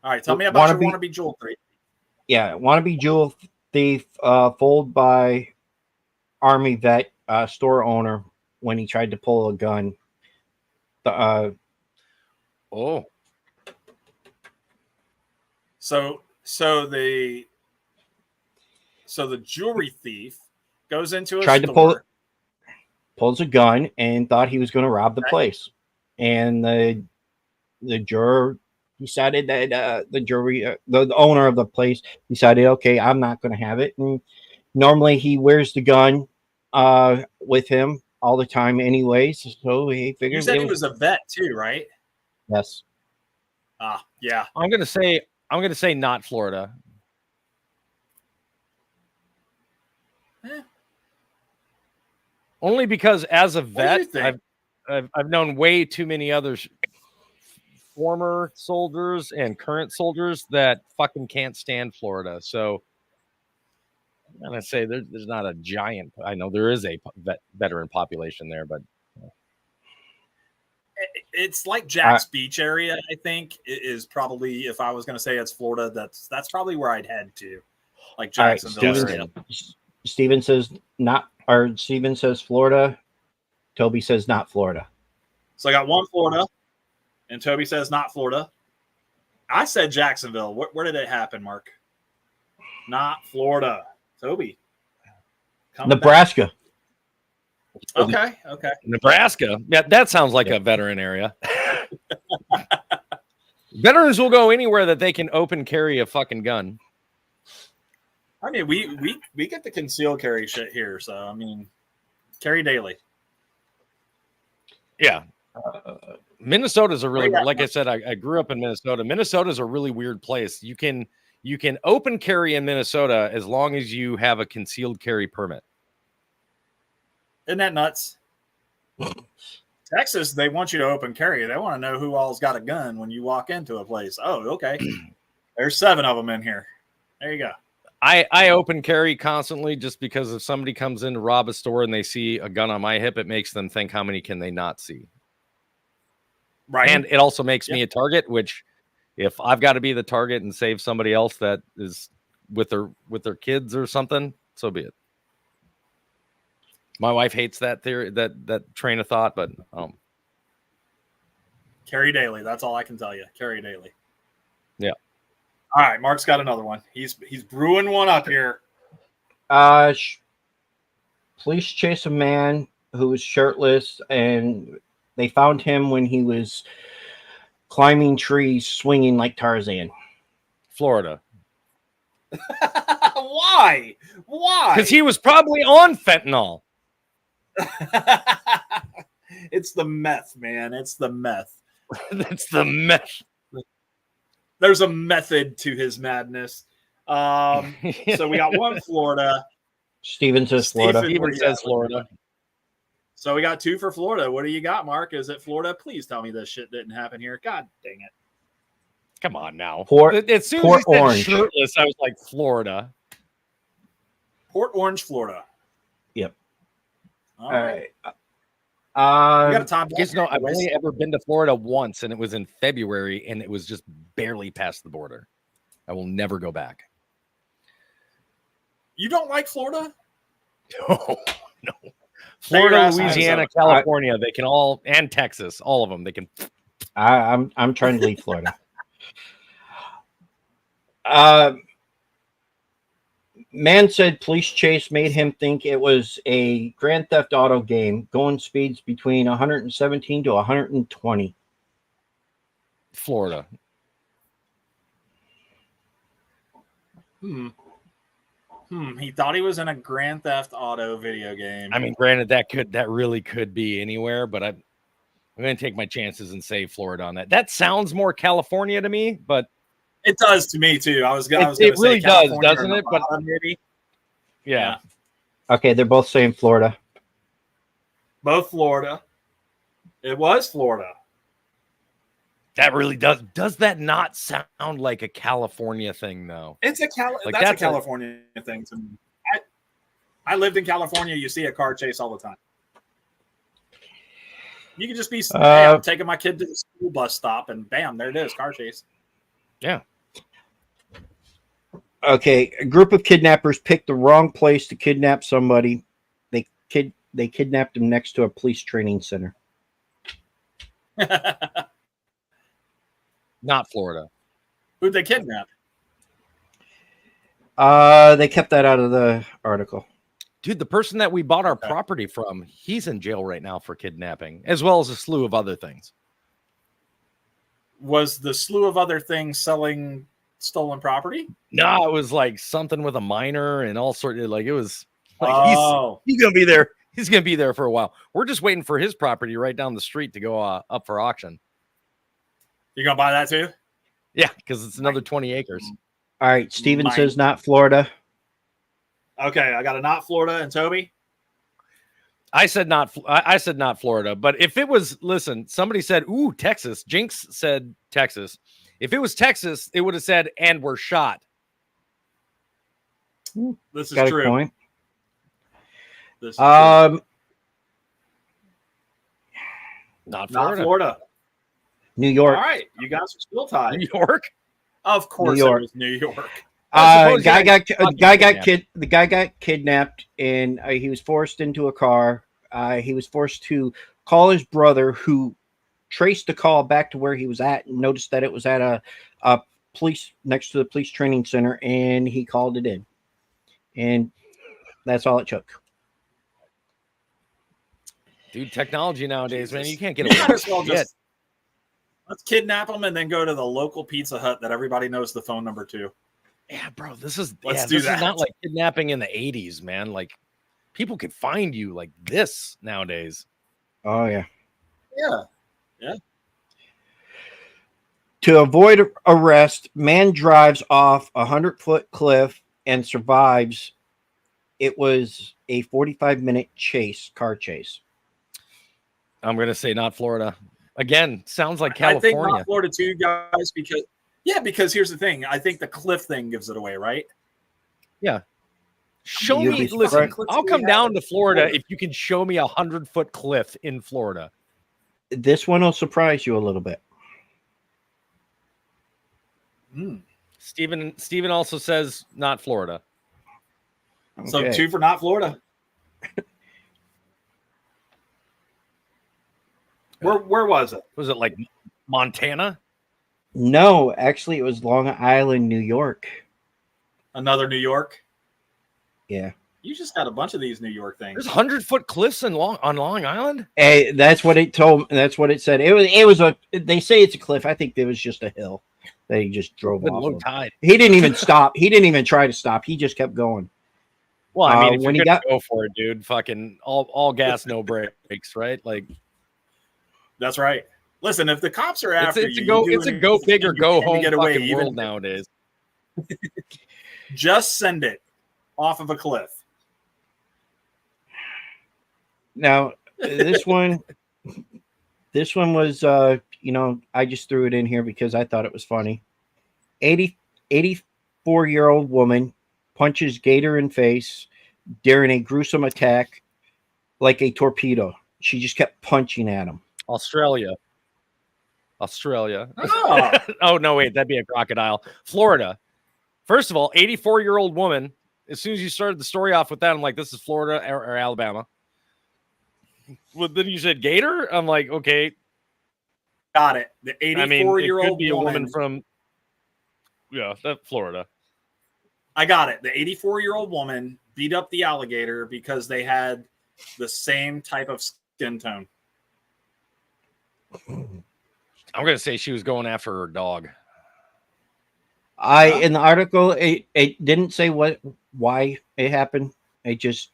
All right. Tell me about your wannabe jewel thief. Yeah, wannabe jewel thief fooled by Army vet store owner when he tried to pull a gun. Oh, So the jewelry thief goes into a Tried to store. pulls a gun and thought he was going to rob the place, and the juror decided that the owner of the place decided, okay, I'm not going to have it. And normally he wears the gun with him all the time, anyways. So he figured You said he was a vet too, right? yes. Yeah. I'm gonna say not Florida. Eh. Only because as a What do vet, you think? I've known way too many others, former soldiers and current soldiers, that fucking can't stand Florida. So I'm gonna say there's not a giant. I know there is a veteran population there, but It's like Jack's Beach area, I think, is probably, if I was going to say it's Florida, that's probably where I'd head to. Like All right, Jacksonville Steven, area. Steven says not, or Steven says Florida. Toby says not Florida. So I got one Florida, and Toby says not Florida. I said Jacksonville. Where did it happen, Mark? Not Florida. Toby. coming back. Nebraska. Okay. Nebraska. Yeah, that sounds like a veteran area. Veterans will go anywhere that they can open carry a fucking gun. I mean, we get the concealed carry shit here, so I mean, carry daily. Yeah. Minnesota's a really, Yeah. like I said, I grew up in Minnesota. Minnesota's a really weird place. You can open carry in Minnesota as long as you have a concealed carry permit. Isn't that nuts? Texas, they want you to open carry. They want to know who all's got a gun when you walk into a place. Oh, okay. There's 7 of them in here. There you go. I open carry constantly just because if somebody comes in to rob a store and they see a gun on my hip, it makes them think, how many can they not see? Right. And it also makes me a target, which if I've got to be the target and save somebody else that is with their kids or something, so be it. My wife hates that theory, that train of thought, but carry daily. That's all I can tell you. Carry daily. Yeah. All right, Mark's got another one. He's brewing one up here. Police chase a man who was shirtless, and they found him when he was climbing trees, swinging like Tarzan. Florida. Why? Because he was probably on fentanyl. It's the meth, man. It's the meth. That's the mess. There's a method to his madness. So we got one Florida. Steven says Florida. Steven says Florida. So we got 2 for Florida. What do you got, Mark? Is it Florida? Please tell me this shit didn't happen here. God dang it. Come on now. Port As soon as he said Orange. shirtless, I was like, Florida. Port Orange, Florida. Yep. All right. We Uh, got a time. Guys know I've only ever been to Florida once, and it was in February, and it was just barely past the border. I will never go back. You don't like Florida? No. Say your Florida, ass Louisiana, out. California, they can all, and Texas, all of them. They can. I'm trying to leave Florida. Man said police chase made him think it was a Grand Theft Auto game, going speeds between 117 to 120. Florida. He thought he was in a Grand Theft Auto video game. I mean, granted, that really could be anywhere, but I'm going to take my chances and say Florida on that. That sounds more California to me, but it does to me too. I was going to it really say does, California doesn't it? But maybe. yeah. Okay, they're both saying Florida. Both Florida. It was Florida. That really does. Does that not sound like a California thing, though? It's a that's a California thing to me. I lived in California. You see a car chase all the time. You can just be, hey, I'm taking my kid to the school bus stop, and bam, there it is, car chase. Yeah. Okay, a group of kidnappers picked the wrong place to kidnap somebody. They kidnapped him next to a police training center. Not Florida. Who'd they kidnap? They kept that out of the article. Dude, the person that we bought our property from, he's in jail right now for kidnapping, as well as a slew of other things. Was the slew of other things selling stolen property? No, it was like something with a minor and all sorts of, like, it was like he's gonna be there. He's gonna be there for a while. We're just waiting for his property right down the street to go up for auction. You gonna buy that too? Yeah, because it's another 20 acres. All right, Steven says not Florida. Okay, I got a not Florida, and Toby. I said not Florida, but if it was, listen, somebody said, "Ooh, Texas." Jinx said Texas. If it was Texas, it would have said, "And we're shot." This is got true. A point. This is true. Not Florida. Not Florida. New York. All right, you guys are still tied. New York. Of course, New York. It was New York. The guy got kidnapped, and he was forced into a car. He was forced to call his brother, who traced the call back to where he was at and noticed that it was at a police next to the police training center, and he called it in. And that's all it took. Dude, technology nowadays, man, you can't get You away might as well with shit. let's kidnap them and then go to the local Pizza Hut that everybody knows the phone number to. Yeah, bro, this is Let's do that. is not like kidnapping in the 80s, man. Like, people could find you like this nowadays. Oh, yeah. Yeah. To avoid arrest, man drives off a 100-foot cliff and survives. It was a 45-minute car chase. I'm going to say not Florida. Again, sounds like California. I think not Florida too, guys, because here's the thing. I think the cliff thing gives it away, right? Yeah. Show You'd me, be listen, surprised. I'll come down to Florida if you can show me 100-foot cliff in Florida. This one will surprise you a little bit. Steven also says not Florida. So Okay. 2 for not Florida. Where was it? Was it like Montana? No, actually, it was Long Island, New York. Another New York? Yeah. You just got a bunch of these New York things. There's 100-foot cliffs on Long Island? Hey, that's what it told. That's what it said. It was a. They say it's a cliff. I think it was just a hill that he just drove With off low of. tide. He didn't even stop. He didn't even try to stop. He just kept going. Well, I mean, if when you're he gonna go for it, dude, fucking all gas, no brakes, right? Like, That's right. Listen, if the cops are after it's you, a go big or go home get away fucking even world nowadays. Just send it off of a cliff. Now, this one was, I just threw it in here because I thought it was funny. 84-year-old woman punches gator in face during a gruesome attack like a torpedo. She just kept punching at him. Australia. Oh. Oh, no, wait, that'd be a crocodile. Florida. First of all, 84-year-old woman. As soon as you started the story off with that, I'm like, this is Florida or Alabama. Well, then you said gator? I'm like, okay. Got it. The I mean, it 84-year-old could be a woman from, Florida. I got it. The 84-year-old woman beat up the alligator because they had the same type of skin tone. I'm going to say she was going after her dog. In the article, it didn't say why it happened. It just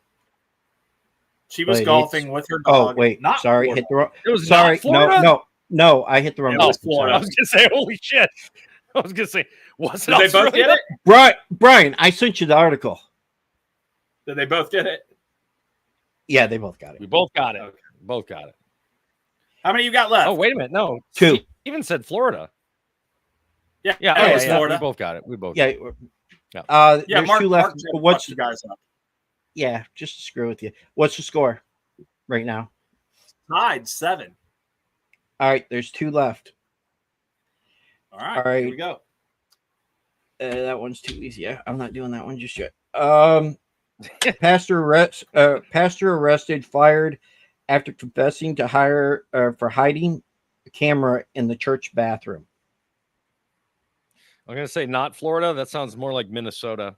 She was but golfing it's- with her oh dog. wait, not sorry, Florida. hit the wrong. It was Sorry, not Florida? no, I hit the wrong. It button, was Florida. I sorry. was gonna say, holy shit. I was gonna say, was it Did they both Australia? get it? Brian, I sent you the article. Did they both get it? Yeah, they both got We it. both got it. Okay. Both got it. How many you got left? Oh, wait a minute. No. Two. Even said Florida. Yeah, Yeah, it oh, was yeah, Florida. We both got it. We both Yeah. got it. Yeah, There's Mark, two left. Mark tried to What's fuck you guys up? yeah? Just to screw with you. What's the score right now? Tied 7. All right, there's two left. All right, All right. here we go. That one's too easy. Yeah, I'm not doing that one just yet. Pastor arrested, fired after confessing to for hiding a camera in the church bathroom. I'm gonna say not Florida. That sounds more like Minnesota.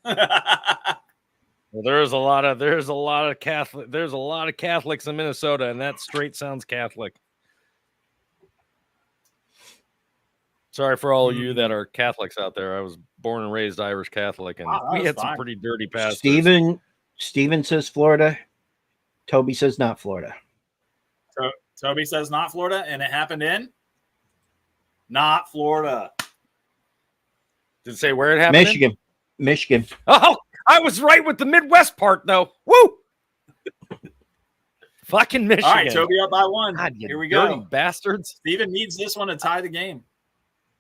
Well, there's a lot of Catholics in Minnesota, and that straight sounds Catholic. Sorry for all of you that are Catholics out there. I was born and raised Irish Catholic, and Oh, we that's had some fine. pretty dirty pastors. Steven says Florida. Toby says not Florida. Toby says not Florida, and it happened in not Florida. Did it say where it happened? Michigan. Oh, I was right with the Midwest part, though. Woo! Fucking Michigan. All right, Toby up by 1. God, you Here we dirty go. bastards. Steven needs this one to tie the game.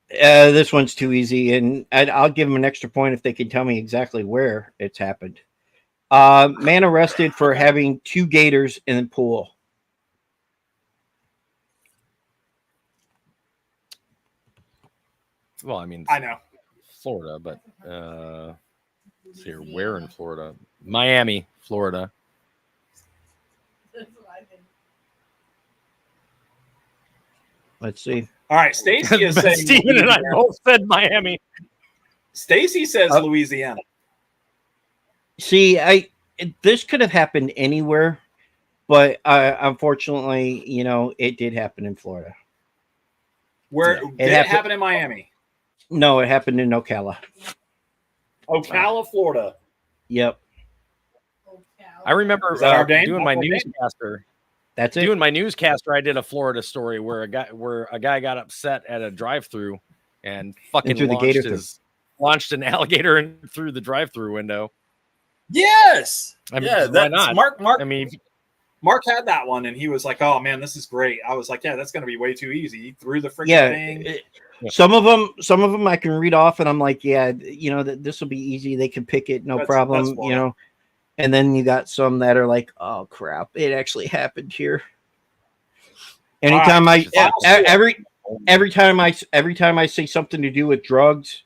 This one's too easy, and I'll give them an extra point if they can tell me exactly where it's happened. Man arrested for having 2 gators in the pool. Well, I mean, I know. Florida, but let's see here. Where in Florida? Miami, Florida. Let's see. All right, Stacy is saying Steven and I Louisiana. both said Miami. Stacy says Louisiana. See, this could have happened anywhere, but unfortunately, it did happen in Florida. Where It did it happened- happen in Miami? No, it happened in Ocala. Ocala, Florida. Yep, I remember Is that our game? doing my Our game? newscaster. that's it. Doing my newscaster, I did a Florida story where a guy got upset at a drive-through and fucking through the gator launched an alligator in through the drive-through window. Yes. I mean, yeah, why that's not? Mark. I mean, Mark had that one, and he was like, "Oh man, this is great." I was like, "Yeah, that's going to be way too easy." He threw the freaking Yeah, thing. some of them I can read off, and I'm like, yeah, this will be easy. They can pick it, no That's problem. Florida. And then you got some that are like, oh crap, it actually happened here. Anytime right, every time I say something to do with drugs,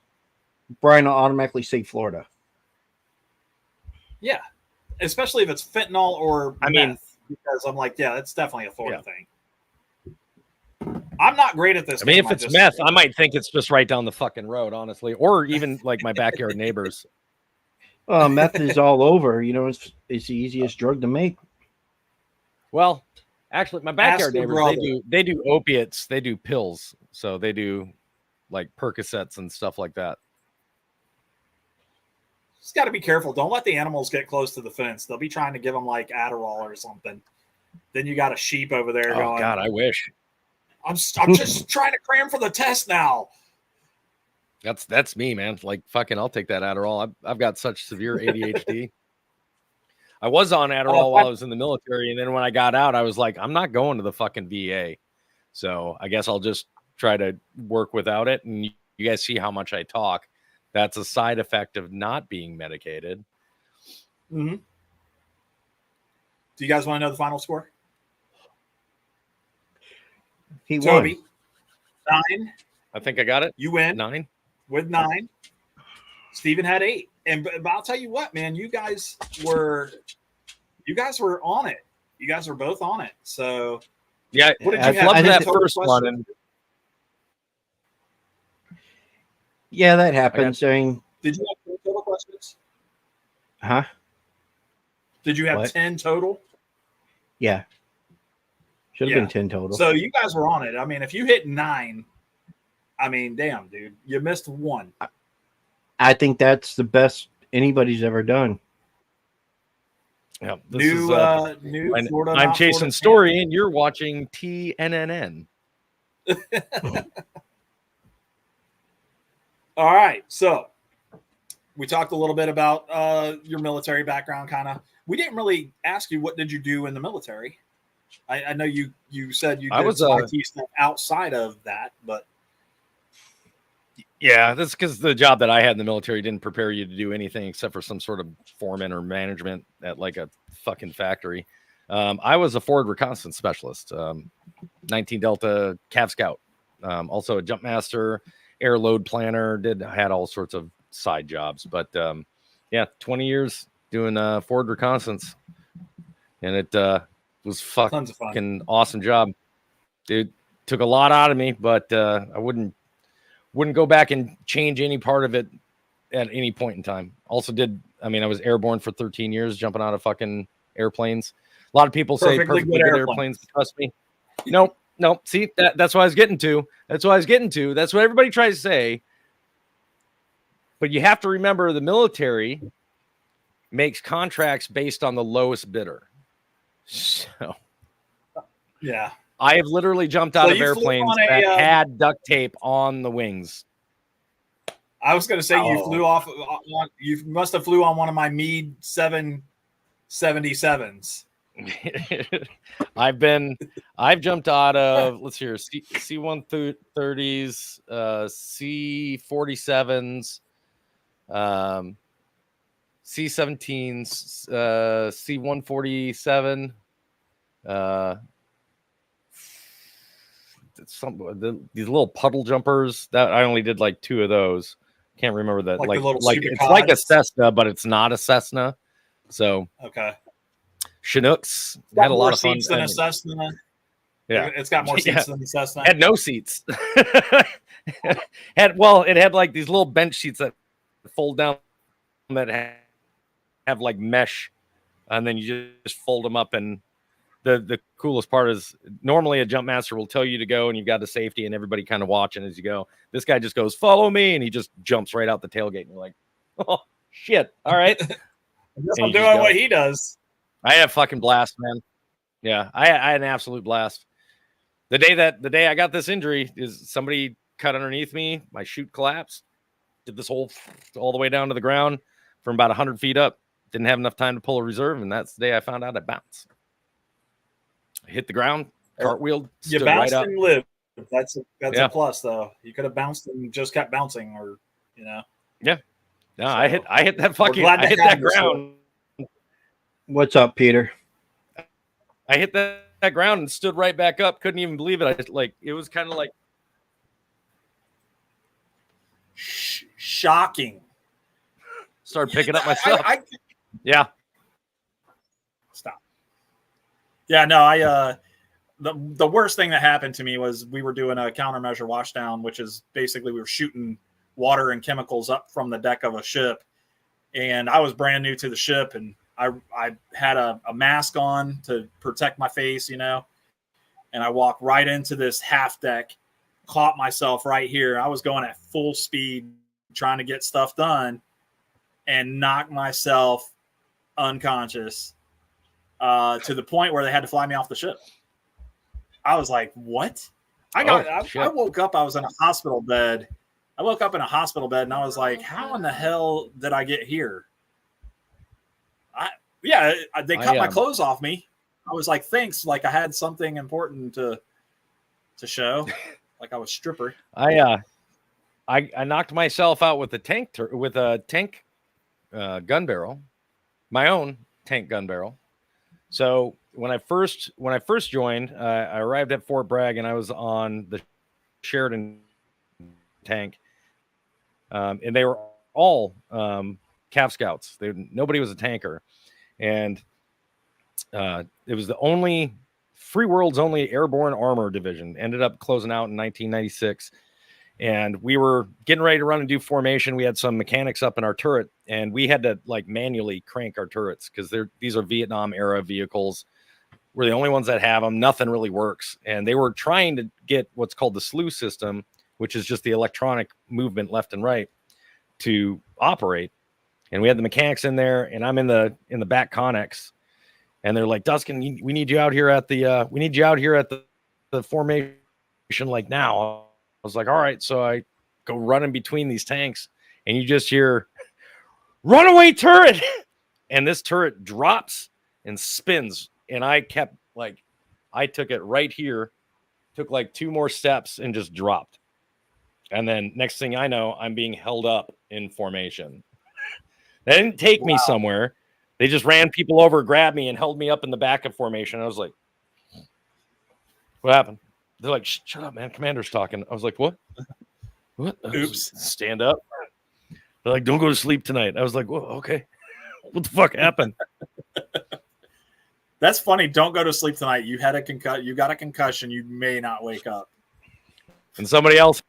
Brian will automatically say Florida. Yeah, especially if it's fentanyl or I mean- meth, because I'm like, yeah, that's definitely a Florida thing. I'm not great at this. I mean, game, if it's just- meth, I might think it's just right down the fucking road, honestly, or even like my backyard neighbors. Meth is all over. It's the easiest drug to make. Well, actually, my backyard your neighbors brother. they do opiates, they do pills, so they do like Percocets and stuff like that. Just got to be careful. Don't let the animals get close to the fence. They'll be trying to give them like Adderall or something. Then you got a sheep over there Oh going, God, I wish. I'm just trying to cram for the test now. That's me, man. Like fucking, I'll take that Adderall. I've got such severe ADHD. I was on Adderall while I was in the military, and then when I got out, I was like, I'm not going to the fucking VA. So I guess I'll just try to work without it. And you guys see how much I talk. That's a side effect of not being medicated. Mm-hmm. Do you guys want to know the final score? He Toby, won. 9. I think I got it. You win 9. with 9. Steven had 8. But I'll tell you what, man, you guys were on it. You guys were both on it. So Yeah, what did I- you have? I loved think that Total first one. question? And Yeah, that happens. I mean, Did you have 10 total questions? huh? Did you have What? 10 total? Yeah. Should have Yeah. been 10 total. So you guys were on it. I mean, if you hit 9, I mean, damn, dude, you missed one. I think that's the best anybody's ever done. Yeah, New Florida. I'm not Jason Florida Story, and you're watching TNNN. All right, so we talked a little bit about your military background, kind of. We didn't really ask you what did you do in the military. I know you said you did some IT stuff outside of that, but yeah, that's because the job that I had in the military didn't prepare you to do anything except for some sort of foreman or management at like a fucking factory. I was a forward reconnaissance specialist, 19 Delta Cav Scout, also a jump master, air load planner. Had all sorts of side jobs, but yeah, 20 years doing forward reconnaissance, and it was tons of fun. fucking awesome job. Dude, took a lot out of me, but I wouldn't go back and change any part of it at any point in time. Also I was airborne for 13 years, jumping out of fucking airplanes. A lot of people say perfectly good airplanes. Trust me. No. See, that's what I was getting to. That's what everybody tries to say. But you have to remember the military makes contracts based on the lowest bidder. So, yeah. I have literally jumped out of airplanes that had duct tape on the wings. I was going to say you flew off. You must have flew on one of my Meade 777s. I've jumped out of, let's hear, C-130s, C-47s, C-17s, C-147, these little puddle jumpers that I only did like 2 of those. Can't remember that. Like it's like a Cessna, but it's not a Cessna. So okay. Chinooks had a lot of fun. Than a Cessna. Yeah, it's got more seats than the Cessna. Had no seats. It had like these little bench seats that fold down that have like mesh, and then you just fold them up. And the coolest part is normally a jump master will tell you to go, and you've got the safety and everybody kind of watching as you go. This guy just goes, "Follow me," and he just jumps right out the tailgate, and you're like, "Oh shit! All right." I'm doing what he does. I had a fucking blast, man. Yeah, I had an absolute blast. The day I got this injury is somebody cut underneath me. My chute collapsed. Did this all the way down to the ground from about 100 feet up. Didn't have enough time to pull a reserve, and that's the day I found out I bounced. I hit the ground, cartwheeled, you bounced right and lived. That's a plus, though. You could have bounced and just kept bouncing, or Yeah. No, so, I hit that fucking. I hit that ground. What's up, Peter? I hit that ground and stood right back up. Couldn't even believe it. It was kind of like shocking. Started picking up my stuff. Yeah. Stop. Yeah, no, the worst thing that happened to me was we were doing a countermeasure washdown, which is basically we were shooting water and chemicals up from the deck of a ship. And I was brand new to the ship, and I had a mask on to protect my face, and I walked right into this half deck, caught myself right here. I was going at full speed trying to get stuff done and knocked myself unconscious to the point where they had to fly me off the ship. I was like, what? I woke up. I was in a hospital bed. I woke up in a hospital bed and I was like, how in the hell did I get here? They cut my clothes off me. I was like, thanks. Like I had something important to show. Like I was stripper. I knocked myself out with a tank gun barrel, my own tank gun barrel. So when I first joined, I arrived at Fort Bragg and I was on the Sheridan tank, and they were all Cav Scouts. Nobody was a tanker, and it was the only Free World's only airborne armor division. Ended up closing out in 1996. And we were getting ready to run and do formation. We had some mechanics up in our turret, and we had to manually crank our turrets because these are Vietnam era vehicles. We're the only ones that have them. Nothing really works. And they were trying to get what's called the slew system, which is just the electronic movement left and right to operate. And we had the mechanics in there, and I'm in the back connex, and they're like, Duskin, we need you out here at the formation like now. I was like, all right. So I go running between these tanks, and you just hear runaway turret. And this turret drops and spins. And I kept I took it right here, took like 2 more steps and just dropped. And then next thing I know, I'm being held up in formation. They didn't take me somewhere. They just ran people over, grabbed me, and held me up in the back of formation. I was like, what happened? They're like, shut up, man. Commander's talking. I was like, what? What? Oops. Stand up. They're like, don't go to sleep tonight. I was like, well, okay. What the fuck happened? That's funny. Don't go to sleep tonight. You had a you got a concussion. You may not wake up. And somebody else.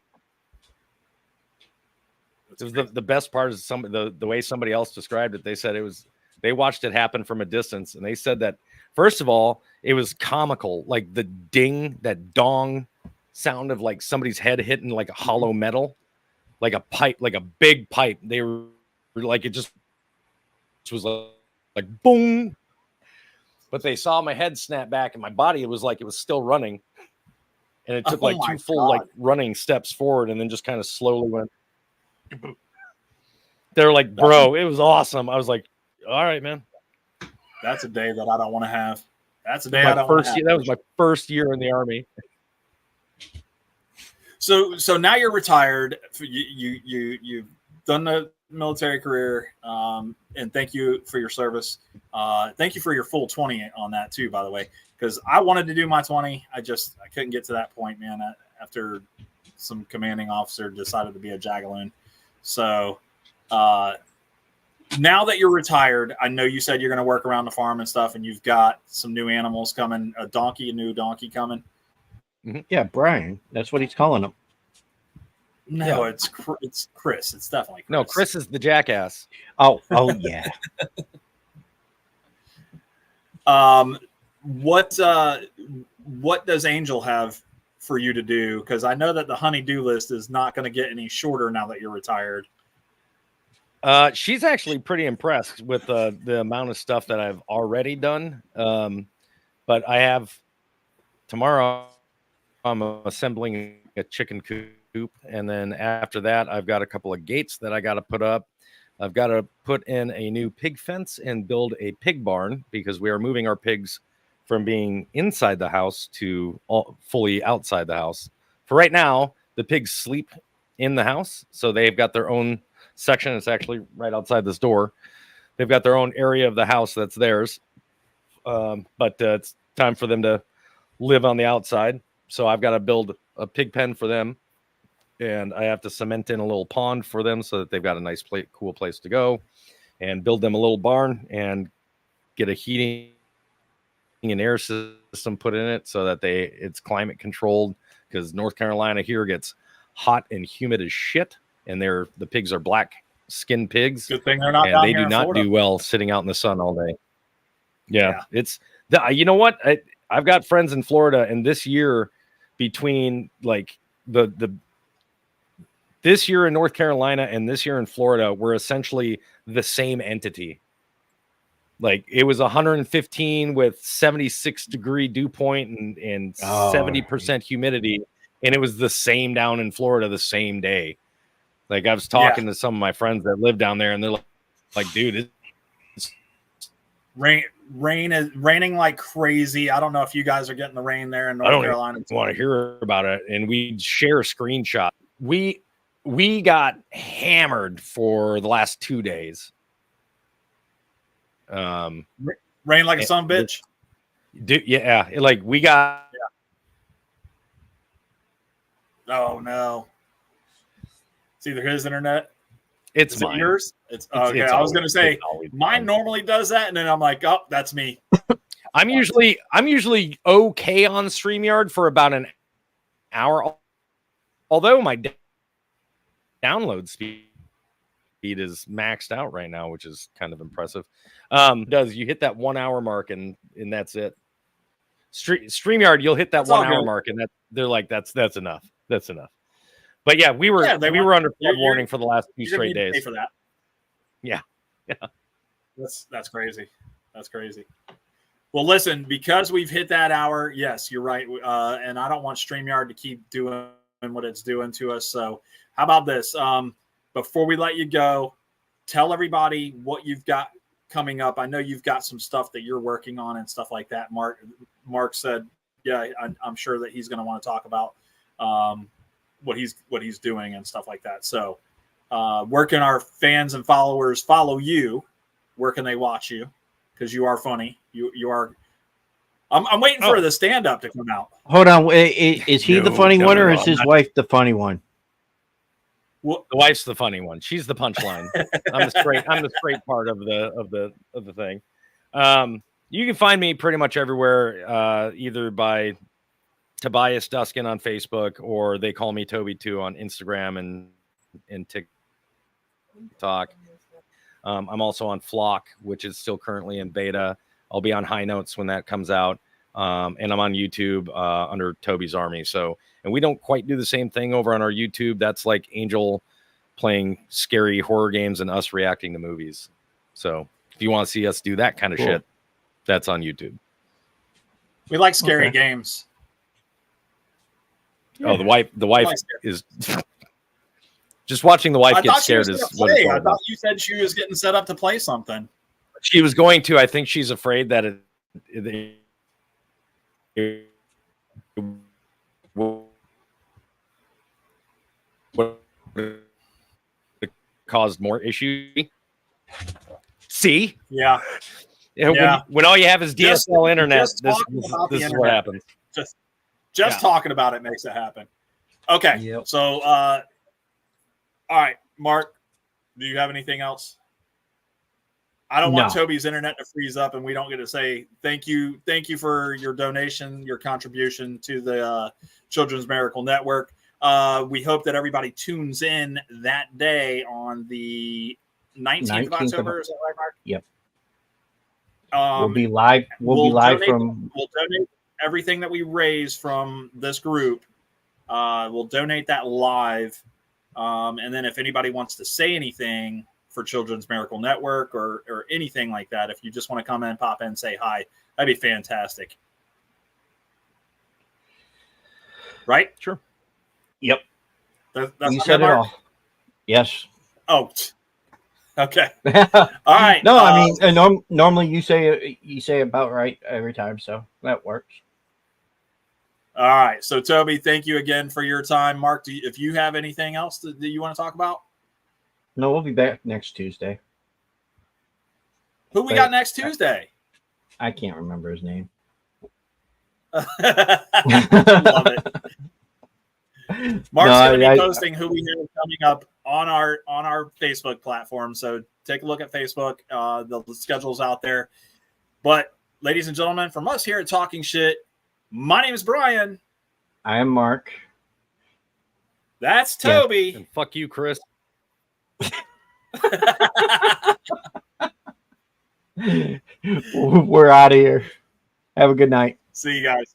It was the best part is the way somebody else described it. They said they watched it happen from a distance, and they said that first of all, it was comical, like the ding, that dong sound of like somebody's head hitting like a hollow metal, like a pipe, like a big pipe. They were like it was like boom. But they saw my head snap back, and my body, it was still running, and it took 2 full running steps forward, and then just kind of slowly went. They're like, bro, it was awesome. I was like, all right, man. That's a day that I don't want to have. That's a day I don't want to have. That was my first year in the Army. So now you're retired. You've done the military career, and thank you for your service. Thank you for your full 20 on that too, by the way, because I wanted to do my 20. I couldn't get to that point, man. After some commanding officer decided to be a jagaloon. So now that you're retired, I know you said you're going to work around the farm and stuff, and you've got some new animals coming, a new donkey coming. Mm-hmm. Yeah, Brian. That's what he's calling him. No, it's Chris. It's definitely Chris. No, Chris is the jackass. Oh, yeah. What does Angel have for you to do? Because I know that the honey-do list is not going to get any shorter now that you're retired. She's actually pretty impressed with the amount of stuff that I've already done. But I have tomorrow, I'm assembling a chicken coop, and then after that, I've got a couple of gates that I got to put up. I've got to put in a new pig fence and build a pig barn because we are moving our pigs from being inside the house to fully outside the house. For right now, the pigs sleep in the house, so they've got their own section. It's actually right outside this door. They've got their own area of the house that's theirs, but it's time for them to live on the outside. So I've got to build a pig pen for them, and I have to cement in a little pond for them so that they've got a nice, cool place to go, and build them a little barn and get a heating and air system put in it so that it's climate controlled, because North Carolina here gets hot and humid as shit, and the pigs are black skinned pigs. Good thing they're not and down they here do in not Florida. do well sitting out in the sun all day. Yeah. It's you know what? I've got friends in Florida, and this year between like this year in North Carolina and this year in Florida, we're essentially the same entity. Like it was 115 with 76 degree dew point and 70% humidity. And it was the same down in Florida the same day. Like I was talking to some of my friends that live down there, and they're like, dude, it's rain is raining like crazy. I don't know if you guys are getting the rain there in North Carolina. I don't want to hear about it. And we share a screenshot. We got hammered for the last 2 days. Rain like a son of a bitch. Like we got. Oh no! It's either his internet. It's Is mine. it yours? It's okay. I was gonna say mine normally does that, and then I'm like, oh, that's me. I'm usually okay on StreamYard for about an hour, although my download speed is maxed out right now, which is kind of impressive. You hit that 1 hour mark and that's it. StreamYard, you'll hit that 1 hour mark, and they're like, that's enough. That's enough. But yeah, we were they were under you're- flood warning for the last 2 you're gonna straight need to pay days. for that. Yeah. That's crazy. That's crazy. Well, listen, because we've hit that hour, yes, you're right. And I don't want StreamYard to keep doing what it's doing to us. So how about this? Before we let you go, tell everybody what you've got coming up. I know you've got some stuff that you're working on and stuff like that. Mark said, yeah, I'm sure that he's going to want to talk about what he's doing and stuff like that. So where can our fans and followers follow you? Where can they watch you? Because you are funny. You are. I'm waiting for the stand up to come out. Hold on. Is he the funny one, or is his wife the funny one? Well, the wife's the funny one. She's the punchline. I'm the straight part of the thing. You can find me pretty much everywhere, either by Tobias Duskin on Facebook, or they call me Toby 2 on Instagram and TikTok. I'm also on Flock, which is still currently in beta. I'll be on High Notes when that comes out. And I'm on YouTube under Toby's Army. So, and we don't quite do the same thing over on our YouTube. That's like Angel playing scary horror games and us reacting to movies. So if you want to see us do that kind of shit, that's on YouTube. We like scary games. Oh, the wife is just watching the wife get scared is what it's all I about. thought you said she was getting set up to play something. She was going to. I think she's afraid that it caused more issues. See? Yeah. When all you have is DSL internet, this is what happens. Just talking about it makes it happen. Okay. Yep. So, all right, Mark, do you have anything else? I don't want Toby's internet to freeze up and we don't get to say thank you for your donation, your contribution to the Children's Miracle Network. We hope that everybody tunes in that day on the 19th of October. Is that right, Mark? Yep. We'll be live. We'll donate everything that we raise from this group. We'll donate that live. And then if anybody wants to say anything for Children's Miracle Network or anything like that, if you just want to come in, pop in, say hi, that'd be fantastic. Right? Sure. Yep. That's you said it all. Yes. Oh, okay. All right. No, I mean, normally you say about right every time, so that works. All right. So, Toby, thank you again for your time. Mark, if you have anything else that you want to talk about? No, we'll be back next Tuesday. Who we got next Tuesday? I can't remember his name. Love it. Mark's going to be posting who we have coming up on our Facebook platform. So take a look at Facebook. The schedule's out there. But, ladies and gentlemen, from us here at Talking Shit, my name is Brian. I am Mark. That's Toby. Yeah. And fuck you, Chris. We're out of here. Have a good night. See you guys.